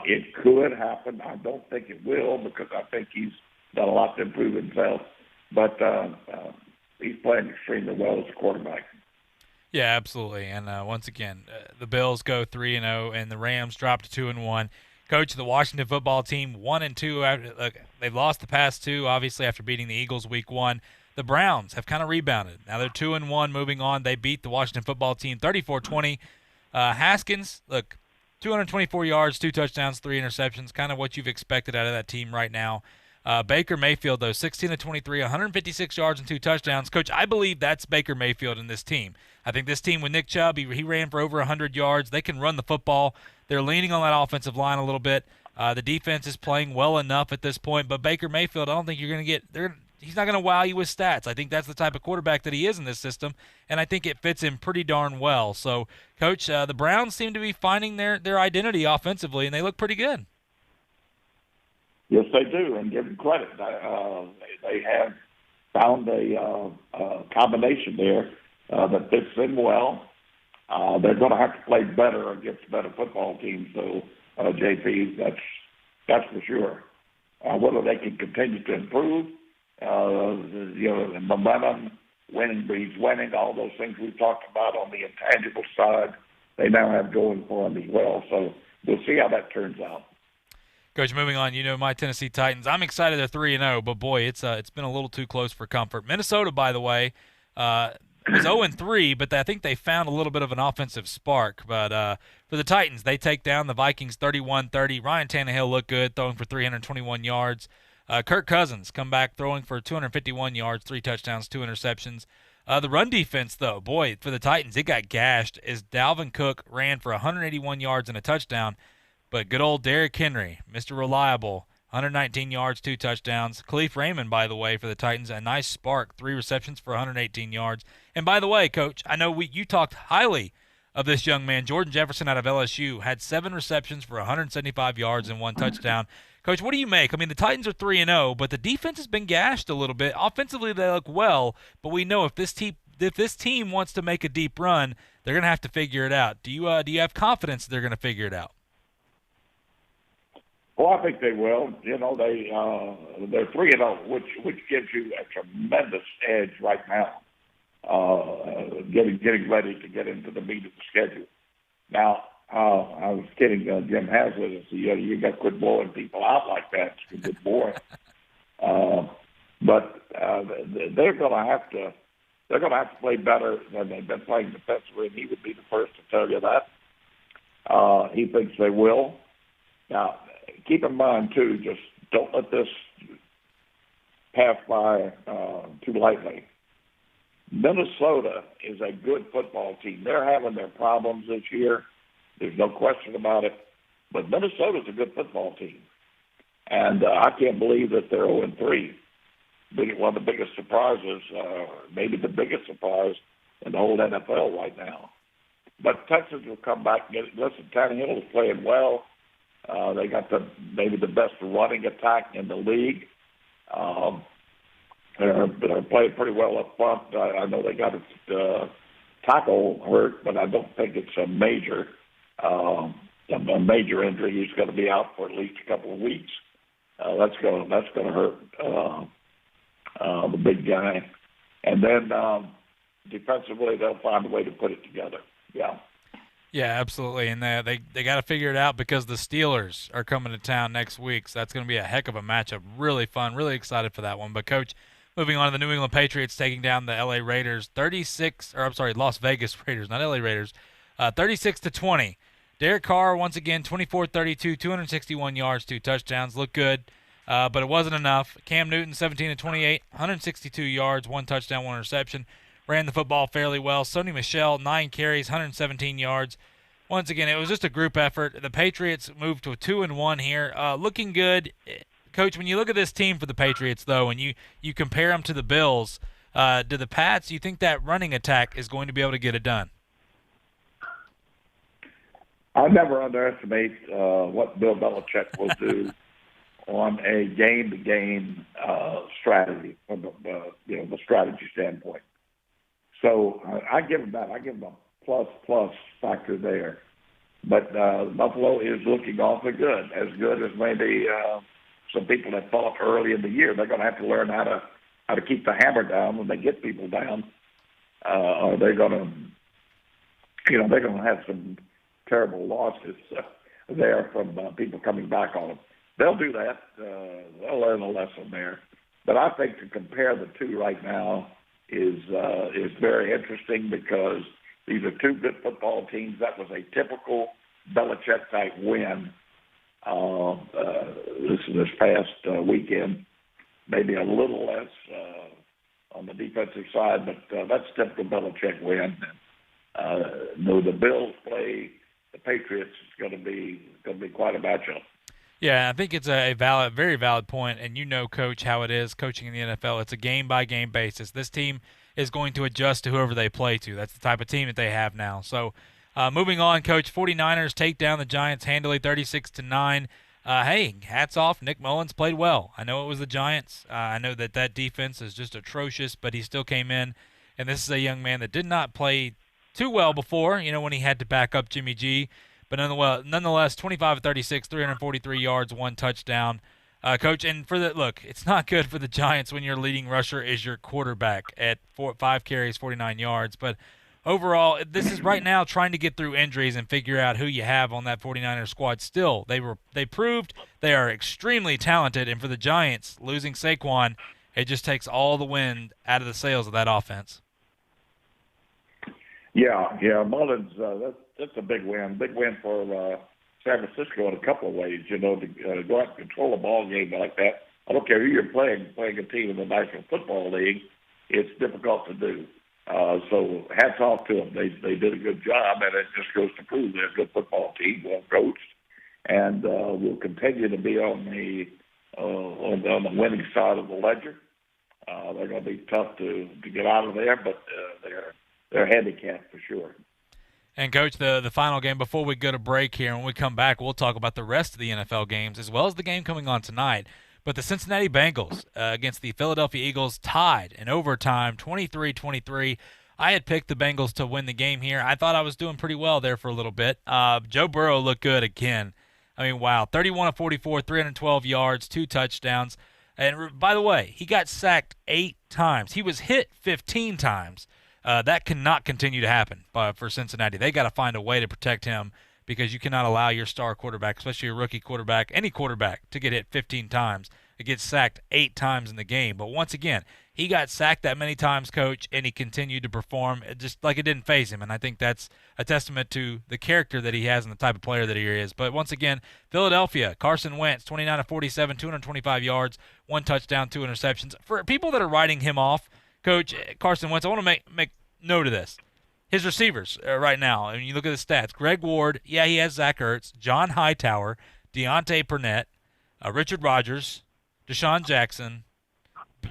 It could happen. I don't think it will, because I think he's done a lot to improve himself. But he's playing extremely well as a quarterback. Yeah, absolutely. And once again, the Bills go 3-0, and the Rams drop to 2-1. Coach, the Washington football team 1-2. They've lost the past two, obviously, after beating the Eagles week 1. The Browns have kind of rebounded. Now they're 2-1 moving on. They beat the Washington football team 34-20. Haskins, 224 yards, 2 touchdowns, 3 interceptions, kind of what you've expected out of that team right now. Baker Mayfield, though, 16-23, 156 yards and 2 touchdowns. Coach, I believe that's Baker Mayfield in this team. I think this team with Nick Chubb, he ran for over 100 yards. They can run the football. They're leaning on that offensive line a little bit. The defense is playing well enough at this point, but Baker Mayfield, I don't think you're going to get – he's not going to wow you with stats. I think that's the type of quarterback that he is in this system, and I think it fits him pretty darn well. So, Coach, the Browns seem to be finding their identity offensively, and they look pretty good. Yes, they do, and give them credit. They have found a combination there that fits them well. They're going to have to play better against better football teams, though, JP. That's for sure. Whether they can continue to improve, the momentum, winning breeds winning, all those things we've talked about on the intangible side, they now have going for them as well. So we'll see how that turns out. Coach, moving on, my Tennessee Titans. I'm excited they're 3-0, but boy, it's been a little too close for comfort. Minnesota, by the way, was 0-3, but I think they found a little bit of an offensive spark. But for the Titans, they take down the Vikings 31-30. Ryan Tannehill looked good, throwing for 321 yards. Kirk Cousins come back throwing for 251 yards, 3 touchdowns, 2 interceptions. The run defense, though, boy, for the Titans, it got gashed as Dalvin Cook ran for 181 yards and a touchdown. But good old Derrick Henry, Mr. Reliable, 119 yards, 2 touchdowns. Khalif Raymond, by the way, for the Titans, a nice spark, 3 receptions for 118 yards. And by the way, Coach, I know you talked highly of this young man. Jordan Jefferson out of LSU had 7 receptions for 175 yards and 1 touchdown. Coach, what do you make? I mean, the Titans are 3-0, but the defense has been gashed a little bit. Offensively, they look well, but we know if this team wants to make a deep run, they're going to have to figure it out. Do you have confidence that they're going to figure it out? Well, I think they will. They're 3-0, which gives you a tremendous edge right now. Getting ready to get into the meat of the schedule. Now, I was kidding Jim Haslett and said, you got to quit blowing people out like that. It's a bit boring. But they're going to have to play better than they've been playing defensively, and he would be the first to tell you that. He thinks they will. Now, keep in mind, too, just don't let this pass by too lightly. Minnesota is a good football team. They're having their problems this year. There's no question about it. But Minnesota's a good football team. And I can't believe that they're 0-3. One of the biggest surprises, maybe the biggest surprise in the whole NFL right now. But Texas will come back and get it. Listen, Tannehill is playing well. They got maybe the best running attack in the league. They're playing pretty well up front. I know they got a tackle hurt, but I don't think it's a major injury. He's going to be out for at least a couple of weeks. That's going to hurt the big guy. And then defensively, they'll find a way to put it together. Yeah. Yeah, absolutely, and they got to figure it out because the Steelers are coming to town next week, so that's going to be a heck of a matchup. Really fun, really excited for that one. But, Coach, moving on to the New England Patriots taking down the Las Vegas Raiders, not LA Raiders, 36-20. Derek Carr, once again, 24-32, 261 yards, 2 touchdowns. Looked good, but it wasn't enough. Cam Newton, 17-28, 162 yards, 1 touchdown, 1 interception. Ran the football fairly well. Sony Michel, 9 carries, 117 yards. Once again, it was just a group effort. The Patriots moved to a 2-1 here. Looking good. Coach, when you look at this team for the Patriots, though, and you compare them to the Bills, to the Pats, you think that running attack is going to be able to get it done? I never underestimate what Bill Belichick will do on a game-to-game strategy, from the strategy standpoint. So I give them that. I give them a plus factor there. But Buffalo is looking awfully good as maybe some people that thought early in the year they're going to have to learn how to keep the hammer down when they get people down, or they're going to, they're going to have some terrible losses there from people coming back on them. They'll do that. They'll learn a lesson there. But I think to compare the two right now is very interesting because these are two good football teams. That was a typical Belichick-type win this past weekend. Maybe a little less on the defensive side, but that's a typical Belichick win. The Bills play the Patriots. It's going to be quite a matchup. Yeah, I think it's a very valid point, and you know, Coach, how it is coaching in the NFL. It's a game-by-game basis. This team is going to adjust to whoever they play to. That's the type of team that they have now. So, moving on, Coach, 49ers take down the Giants handily 36-9. Hey, hats off. Nick Mullins played well. I know it was the Giants. I know that defense is just atrocious, but he still came in, and this is a young man that did not play too well before, when he had to back up Jimmy G. But nonetheless, 25 of 36, 343 yards, 1 touchdown. Coach, and it's not good for the Giants when your leading rusher is your quarterback at 5 carries, 49 yards. But overall, this is right now trying to get through injuries and figure out who you have on that 49ers squad. Still, they proved they are extremely talented, and for the Giants, losing Saquon, it just takes all the wind out of the sails of that offense. Yeah, Mullins, that's a big win. Big win for San Francisco in a couple of ways, to go out and control a ball game like that. I don't care who you're playing a team in the National Football League, it's difficult to do. So hats off to them. They did a good job, and it just goes to prove they're a good football team, well coached, and will continue to be on the winning side of the ledger. They're going to be tough to get out of there, but they're handicapped for sure. And, Coach, the final game before we go to break here, and when we come back, we'll talk about the rest of the NFL games as well as the game coming on tonight. But the Cincinnati Bengals against the Philadelphia Eagles tied in overtime, 23-23. I had picked the Bengals to win the game here. I thought I was doing pretty well there for a little bit. Joe Burrow looked good again. I mean, wow, 31 of 44, 312 yards, 2 touchdowns. And, by the way, he got sacked 8 times. He was hit 15 times. That cannot continue to happen for Cincinnati. They got to find a way to protect him because you cannot allow your star quarterback, especially your rookie quarterback, any quarterback, to get hit 15 times. It gets sacked 8 times in the game. But once again, he got sacked that many times, Coach, and he continued to perform just like it didn't faze him. And I think that's a testament to the character that he has and the type of player that he is. But once again, Philadelphia, Carson Wentz, 29 of 47, 225 yards, 1 touchdown, 2 interceptions. For people that are writing him off, Coach, Carson Wentz, I want to make note of this. His receivers right now, and you look at the stats, Greg Ward, yeah, he has Zach Ertz, John Hightower, Deontay Burnett, Richard Rodgers, Deshaun Jackson,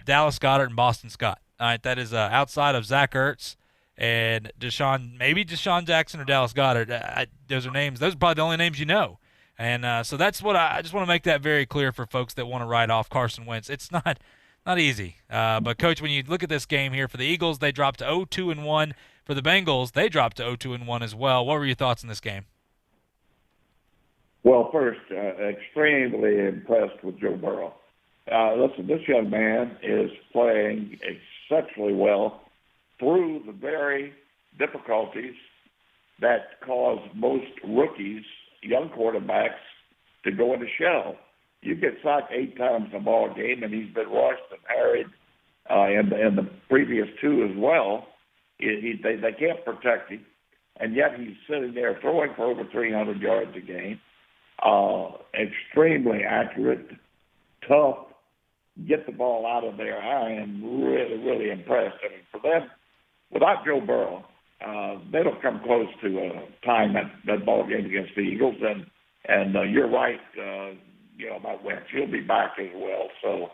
Dallas Goedert, and Boston Scott. All right, that is outside of Zach Ertz and Deshaun Jackson or Dallas Goedert. Those are names. Those are probably the only names you know. And so that's what I just want to make that very clear for folks that want to write off Carson Wentz. It's not easy. But, Coach, when you look at this game here, for the Eagles, they dropped to 0-2-1. For the Bengals, they dropped to 0-2-1 as well. What were your thoughts in this game? Well, first, extremely impressed with Joe Burrow. Listen, this young man is playing exceptionally well through the very difficulties that cause most rookies, young quarterbacks, to go into shell. You get sacked 8 times a ball game, and he's been rushed and harried in the previous 2 as well. They can't protect him, and yet he's sitting there throwing for over 300 yards a game. Extremely accurate, tough, get the ball out of there. I am really, really impressed. I mean, for them, without Joe Burrow, they don't come close to tying that ball game against the Eagles. And you're right, about Wentz. He'll be back as well, so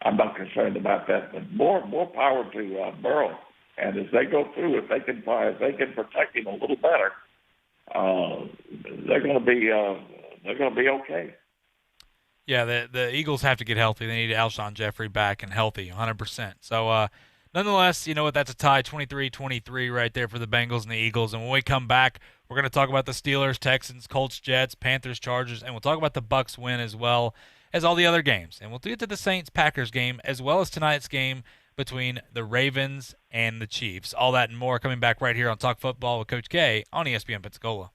I'm not concerned about that. But more power to Burrow. And as they go through, if they can protect him a little better, they're going to be okay. Yeah, the Eagles have to get healthy. They need Alshon Jeffrey back and healthy, 100%. So, nonetheless, you know what? That's a tie, 23-23 right there for the Bengals and the Eagles. And when we come back, we're going to talk about the Steelers, Texans, Colts, Jets, Panthers, Chargers, and we'll talk about the Bucs win as well. as all the other games. And we'll get to the Saints-Packers game as well as tonight's game between the Ravens and the Chiefs. All that and more coming back right here on Talk Football with Coach K on ESPN Pensacola.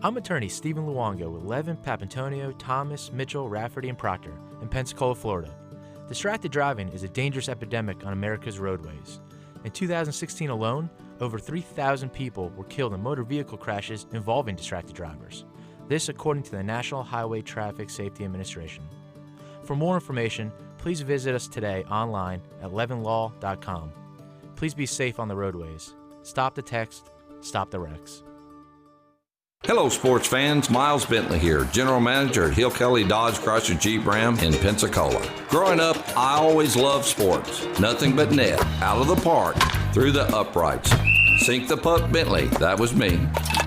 I'm attorney Stephen Luongo with Levin, Papantonio, Thomas, Mitchell, Rafferty, and Proctor in Pensacola, Florida. Distracted driving is a dangerous epidemic on America's roadways. In 2016 alone, over 3,000 people were killed in motor vehicle crashes involving distracted drivers. This according to the National Highway Traffic Safety Administration. For more information, please visit us today online at levinlaw.com. Please be safe on the roadways. Stop the text, stop the wrecks. Hello, sports fans. Miles Bentley here, General Manager at Hill Kelly Dodge Chrysler Jeep Ram in Pensacola. Growing up, I always loved sports. Nothing but net, out of the park, through the uprights. Sink the puck, Bentley. That was me.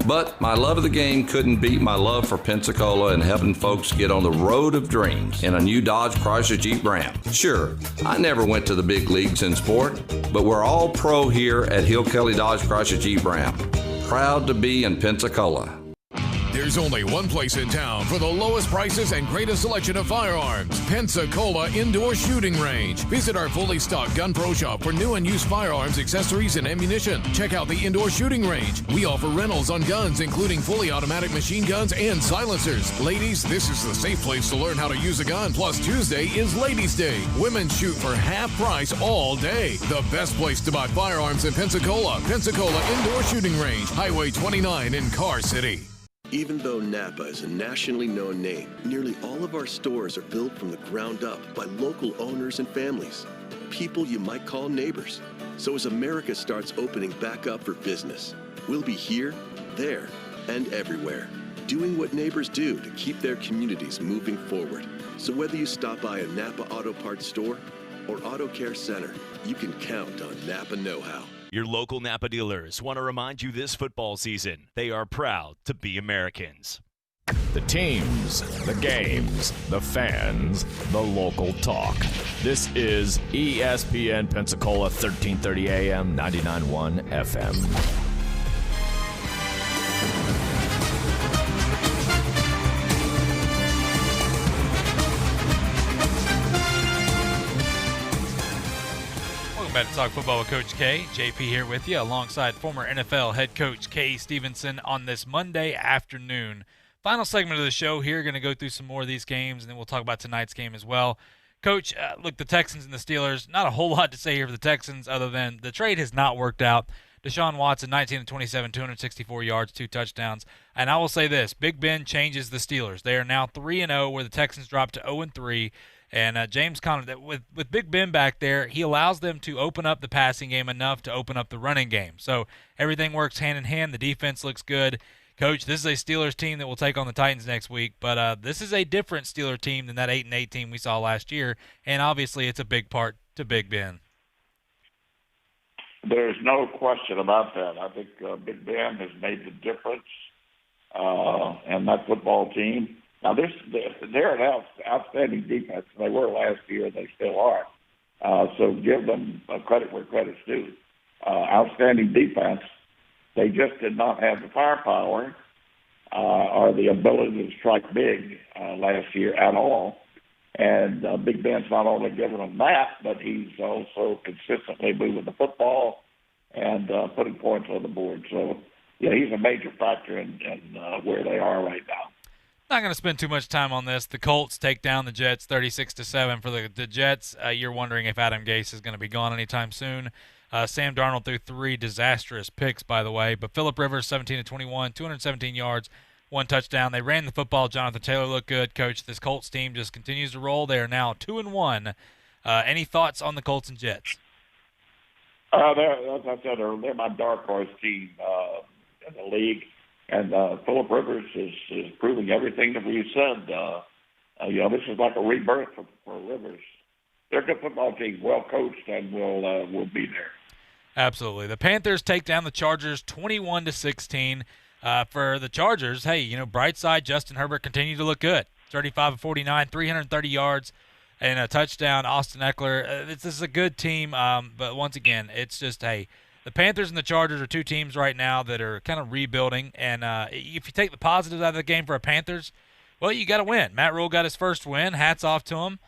But my love of the game couldn't beat my love for Pensacola and helping folks get on the road of dreams in a new Dodge Chrysler Jeep Ram. Sure, I never went to the big leagues in sport, but we're all pro here at Hill Kelly Dodge Chrysler Jeep Ram. Proud to be in Pensacola. There's only one place in town for the lowest prices and greatest selection of firearms. Pensacola Indoor Shooting Range. Visit our fully stocked Gun Pro Shop for new and used firearms, accessories, and ammunition. Check out the Indoor Shooting Range. We offer rentals on guns, including fully automatic machine guns and silencers. Ladies, this is the safe place to learn how to use a gun. Plus, Tuesday is Ladies' Day. Women shoot for half price all day. The best place to buy firearms in Pensacola. Pensacola Indoor Shooting Range. Highway 29 in Car City. Even though Napa is a nationally known name, nearly all of our stores are built from the ground up by local owners and families, people you might call neighbors. So as America starts opening back up for business, we'll be here, there, and everywhere, doing what neighbors do to keep their communities moving forward. So whether you stop by a Napa Auto Parts store or Auto Care Center, you can count on Napa know-how. Your local Napa dealers want to remind you this football season, they are proud to be Americans. The teams, the games, the fans, the local talk. This is ESPN Pensacola 1330 AM, 99.1 FM. Back to Talk Football with Coach K. JP here with you alongside former NFL head coach Kay Stevenson on this Monday afternoon. Final segment of the show here. Going to go through some more of these games, and then we'll talk about tonight's game as well. Coach, look, the Texans and the Steelers, not a whole lot to say here for the Texans other than the trade has not worked out. Deshaun Watson, 19-27, 264 yards, 2 touchdowns. And I will say this, Big Ben changes the Steelers. They are now 3-0 where the Texans dropped to 0-3. And James Conner, with Big Ben back there, he allows them to open up the passing game enough to open up the running game. So everything works hand in hand. The defense looks good. Coach, this is a Steelers team that will take on the Titans next week, but this is a different Steelers team than that 8-8 team we saw last year, and obviously it's a big part to Big Ben. There's no question about that. I think Big Ben has made the difference in that football team. Now, they're an outstanding defense. They were last year. They still are. So give them credit where credit's due. Outstanding defense. They just did not have the firepower or the ability to strike big last year at all. And Big Ben's not only giving them that, but he's also consistently moving the football and putting points on the board. So, yeah, he's a major factor in where they are right now. Not going to spend too much time on this. The Colts take down the Jets 36-7 for the Jets. You're wondering if Adam Gase is going to be gone anytime soon. Sam Darnold threw 3 disastrous picks, by the way. But Phillip Rivers, 17-21, 217 yards, 1 touchdown. They ran the football. Jonathan Taylor looked good. Coach, this Colts team just continues to roll. They are now 2-1. Any thoughts on the Colts and Jets? As I said, they're my dark horse team in the league. And Phillip Rivers is proving everything that we said. This is like a rebirth for Rivers. They're a good football team, well coached, and will be there. Absolutely. The Panthers take down the Chargers 21-16. For the Chargers, hey, bright side, Justin Herbert continued to look good. 35-49, 330 yards, and a touchdown. Austin Eckler. This is a good team, but once again, it's just, hey, the Panthers and the Chargers are 2 teams right now that are kind of rebuilding. And if you take the positives out of the game for a Panthers, Well, you got to win. Matt Rule got his first win. Hats off to him.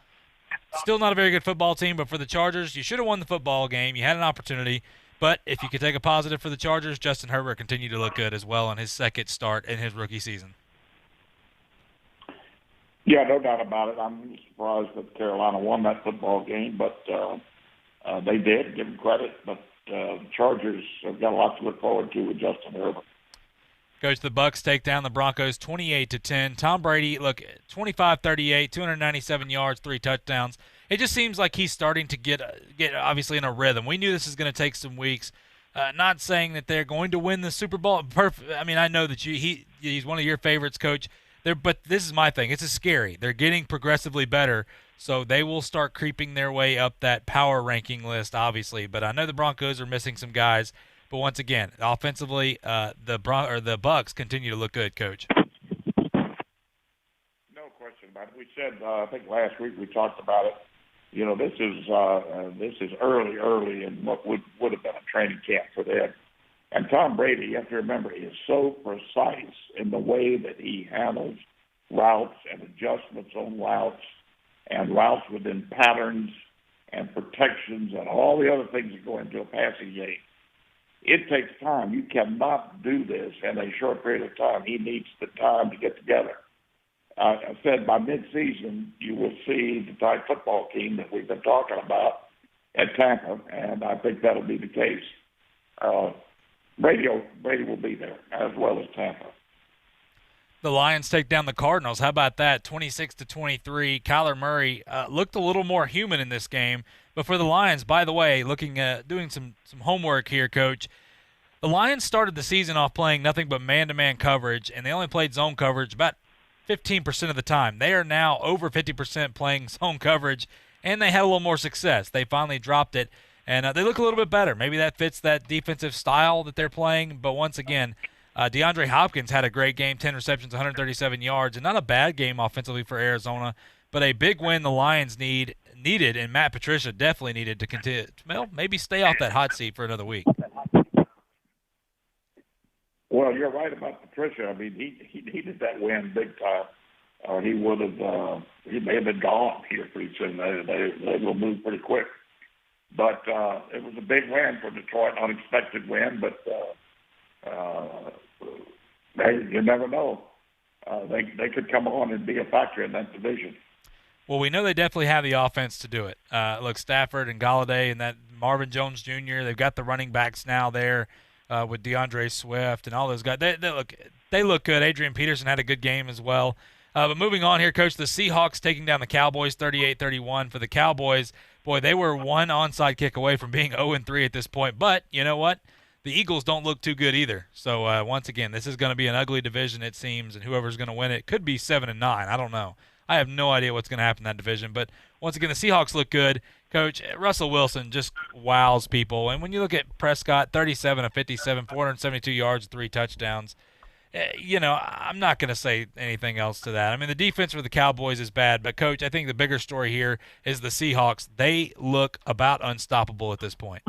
Still not a very good football team, but for the Chargers, you should have won the football game. You had an opportunity. But if you could take a positive for the Chargers, Justin Herbert continued to look good as well on his second start in his rookie season. Yeah, no doubt about it. I'm surprised that Carolina won that football game, but they did. Give them credit. But the Chargers have got a lot to look forward to with Justin Herbert. Coach, the Bucs take down the Broncos 28-10. Tom Brady, look, 25-38, 297 yards, 3 touchdowns. It just seems like he's starting to get obviously in a rhythm. We knew this is going to take some weeks. Not saying that they're going to win the Super Bowl. I mean, I know that he's one of your favorites, Coach. But this is my thing. It's scary. They're getting progressively better, so they will start creeping their way up that power ranking list, obviously. But I know the Broncos are missing some guys. But once again, offensively, the Bucs continue to look good, Coach. No question about it. We said, I think last week we talked about it. You know, this is early in what would have been a training camp for them. And Tom Brady, you have to remember, is so precise in the way that he handles routes and adjustments on routes and routes within patterns and protections and all the other things that go into a passing game. It takes time. You cannot do this in a short period of time. He needs the time to get together. I said by midseason, you will see the type football team that we've been talking about at Tampa, and I think that'll be the case. Brady will be there, as well as Tampa. The Lions take down the Cardinals. How about that? 26-23. Kyler Murray looked a little more human in this game. But for the Lions, by the way, doing some homework here, Coach, the Lions started the season off playing nothing but man-to-man coverage, and they only played zone coverage about 15% of the time. They are now over 50% playing zone coverage, and they had a little more success. They finally dropped it, and they look a little bit better. Maybe that fits that defensive style that they're playing. But once again, DeAndre Hopkins had a great game, 10 receptions, 137 yards, and not a bad game offensively for Arizona, but a big win the Lions needed, and Matt Patricia definitely needed to continue. Well, maybe stay off that hot seat for another week. Well, you're right about Patricia. I mean, he needed that win big time. He may have been gone here pretty soon. They will move pretty quick. But it was a big win for Detroit, unexpected win, but you never know. They could come on and be a factor in that division. Well, we know they definitely have the offense to do it. Look, Stafford and Galladay and that Marvin Jones Jr., they've got the running backs now there with DeAndre Swift and all those guys. They look good. Adrian Peterson had a good game as well. But moving on here, Coach, the Seahawks taking down the Cowboys 38-31. For the Cowboys, boy, they were one onside kick away from being 0-3 at this point. But you know what? The Eagles don't look too good either. So, once again, this is going to be an ugly division, it seems, and whoever's going to win it could be 7-9. I don't know. I have no idea what's going to happen in that division. But, once again, the Seahawks look good. Coach, Russell Wilson just wows people. And when you look at Prescott, 37 of 57, 472 yards, 3 touchdowns, I'm not going to say anything else to that. I mean, the defense for the Cowboys is bad. But, Coach, I think the bigger story here is the Seahawks. They look about unstoppable at this point.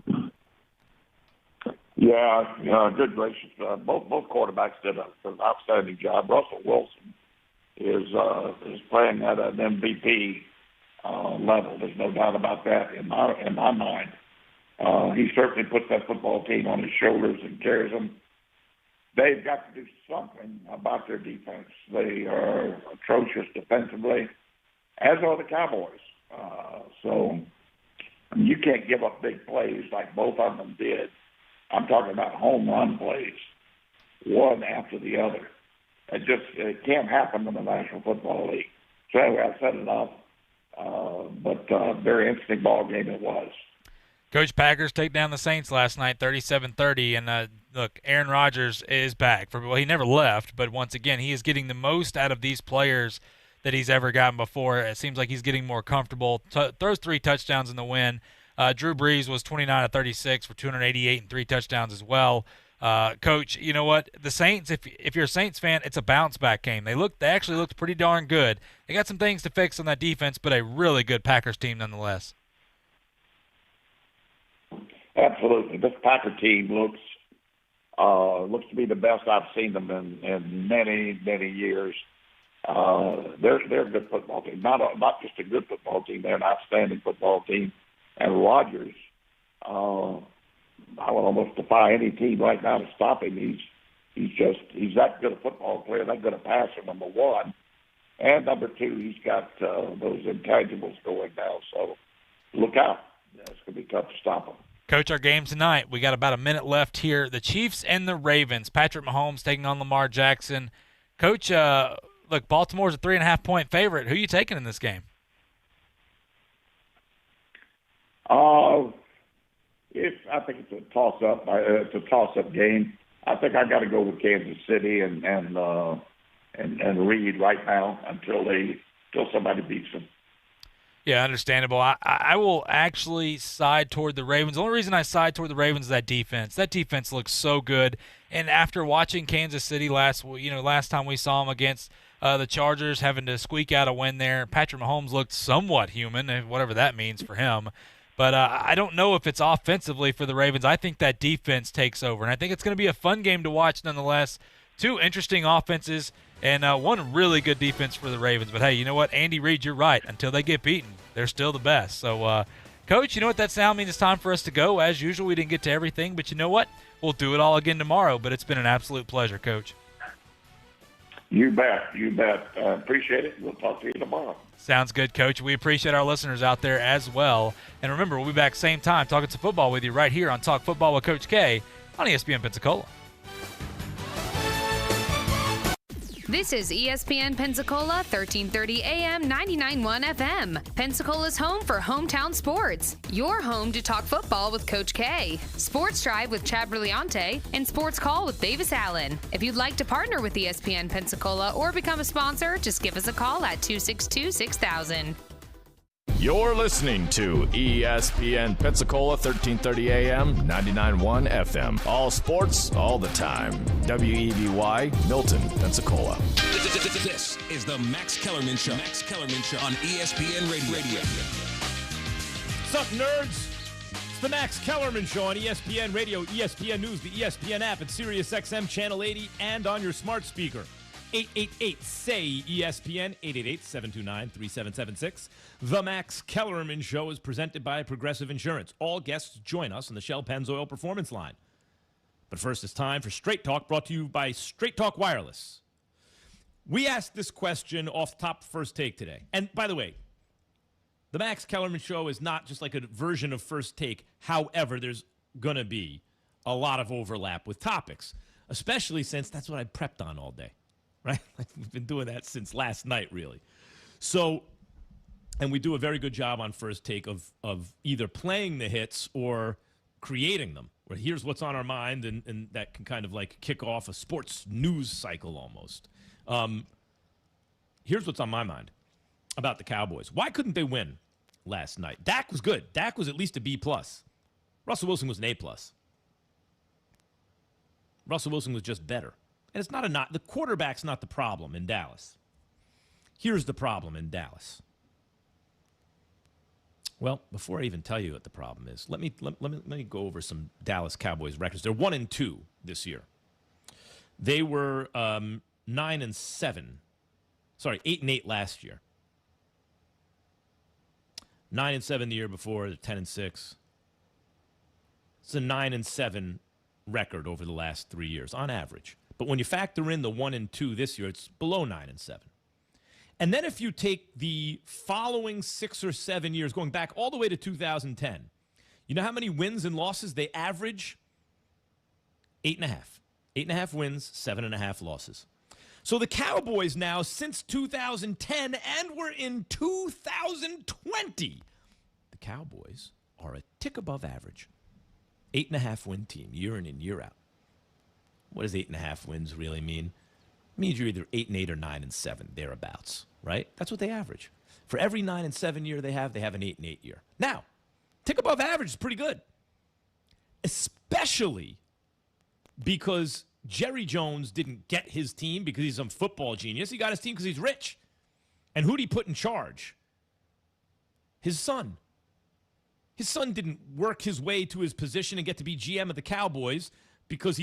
Yeah, good gracious. Both quarterbacks did an outstanding job. Russell Wilson is playing at an MVP level. There's no doubt about that in my mind. He certainly puts that football team on his shoulders and carries them. They've got to do something about their defense. They are atrocious defensively, as are the Cowboys. So you can't give up big plays like both of them did. I'm talking about home run plays, one after the other. It can't happen in the National Football League. So anyway, I said enough, but very interesting ball game it was. Coach, Packers take down the Saints last night, 37-30, and look, Aaron Rodgers is back. He never left, but once again, he is getting the most out of these players that he's ever gotten before. It seems like he's getting more comfortable. Throws 3 touchdowns in the win. Drew Brees was 29 of 36 for 288 and 3 touchdowns as well. Coach, you know what? The Saints, if you're a Saints fan, it's a bounce-back game. They actually looked pretty darn good. They got some things to fix on that defense, but a really good Packers team nonetheless. Absolutely. This Packer team looks to be the best I've seen them in many, many years. They're a good football team. Not just a good football team. They're an outstanding football team. And Rodgers, I would almost defy any team right now to stop him. He's that good a football player, that good a passer, number one. And number two, he's got those intangibles going now. So look out. It's going to be tough to stop him. Coach, our game tonight, we got about a minute left here. The Chiefs and the Ravens. Patrick Mahomes taking on Lamar Jackson. Coach, look, Baltimore's a 3.5-point favorite. Who are you taking in this game? I think it's a toss-up. It's a toss-up game. I think I got to go with Kansas City and Reed right now until somebody beats them. Yeah, understandable. I will actually side toward the Ravens. The only reason I side toward the Ravens is that defense. That defense looks so good. And after watching Kansas City last time we saw them against the Chargers, having to squeak out a win there, Patrick Mahomes looked somewhat human, whatever that means for him. But I don't know if it's offensively for the Ravens. I think that defense takes over, and I think it's going to be a fun game to watch nonetheless. Two interesting offenses and one really good defense for the Ravens. But, hey, you know what? Andy Reid, you're right. Until they get beaten, they're still the best. So, Coach, you know what that sound means? It's time for us to go. As usual, we didn't get to everything, but you know what? We'll do it all again tomorrow. But it's been an absolute pleasure, Coach. You bet. Appreciate it. We'll talk to you tomorrow. Sounds good, Coach. We appreciate our listeners out there as well. And remember, we'll be back same time talking some football with you right here on Talk Football with Coach K on ESPN Pensacola. This is ESPN Pensacola, 1330 AM, 99.1 FM. Pensacola's home for hometown sports. Your home to talk football with Coach K. Sports Drive with Chad Brillante and Sports Call with Davis Allen. If you'd like to partner with ESPN Pensacola or become a sponsor, just give us a call at 262-6000. You're listening to ESPN Pensacola, 1330 AM, 99.1 FM. All sports, all the time. WEBY, Milton, Pensacola. This is the Max Kellerman Show. Max Kellerman Show on ESPN Radio. What's up, nerds? It's the Max Kellerman Show on ESPN Radio, ESPN News, the ESPN app, and SiriusXM Channel 80, and on your smart speaker. 888-SAY-ESPN, 888-729-3776. The Max Kellerman Show is presented by Progressive Insurance. All guests join us on the Shell Pennzoil Performance Line. But first, it's time for Straight Talk, brought to you by Straight Talk Wireless. We asked this question off the top of First Take today. And by the way, the Max Kellerman Show is not just like a version of First Take. However, there's going to be a lot of overlap with topics, especially since that's what I prepped on all day. Right? We've been doing that since last night, really. So, and we do a very good job on First Take of either playing the hits or creating them. Where here's what's on our mind, and that can kind of like kick off a sports news cycle almost. Here's what's on my mind about the Cowboys. Why couldn't they win last night? Dak was good. Dak was at least a B+. Russell Wilson was an A+. Russell Wilson was just better. And it's not the quarterback's not the problem in Dallas. Here's the problem in Dallas. Well, before I even tell you what the problem is, let me go over some Dallas Cowboys records. They're 1-2 this year. They were 9-7. Sorry, 8-8 last year. 9-7 the year before. They're 10-6. It's a 9-7 record over the last 3 years on average. But when you factor in the 1-2 this year, it's below 9-7. And then if you take the following 6 or 7 years, going back all the way to 2010, you know how many wins and losses they average? 8.5. 8.5 wins, 7.5 losses. So the Cowboys now, since 2010, and we're in 2020, the Cowboys are a tick above average. 8.5 win team, year in and year out. What does 8.5 wins really mean? It means you're either 8-8 or 9-7, thereabouts, right? That's what they average. For every 9-7 year they have an 8-8 year. Now, tick above average is pretty good, especially because Jerry Jones didn't get his team because he's some football genius. He got his team because he's rich. And who'd he put in charge? His son. His son didn't work his way to his position and get to be GM of the Cowboys because he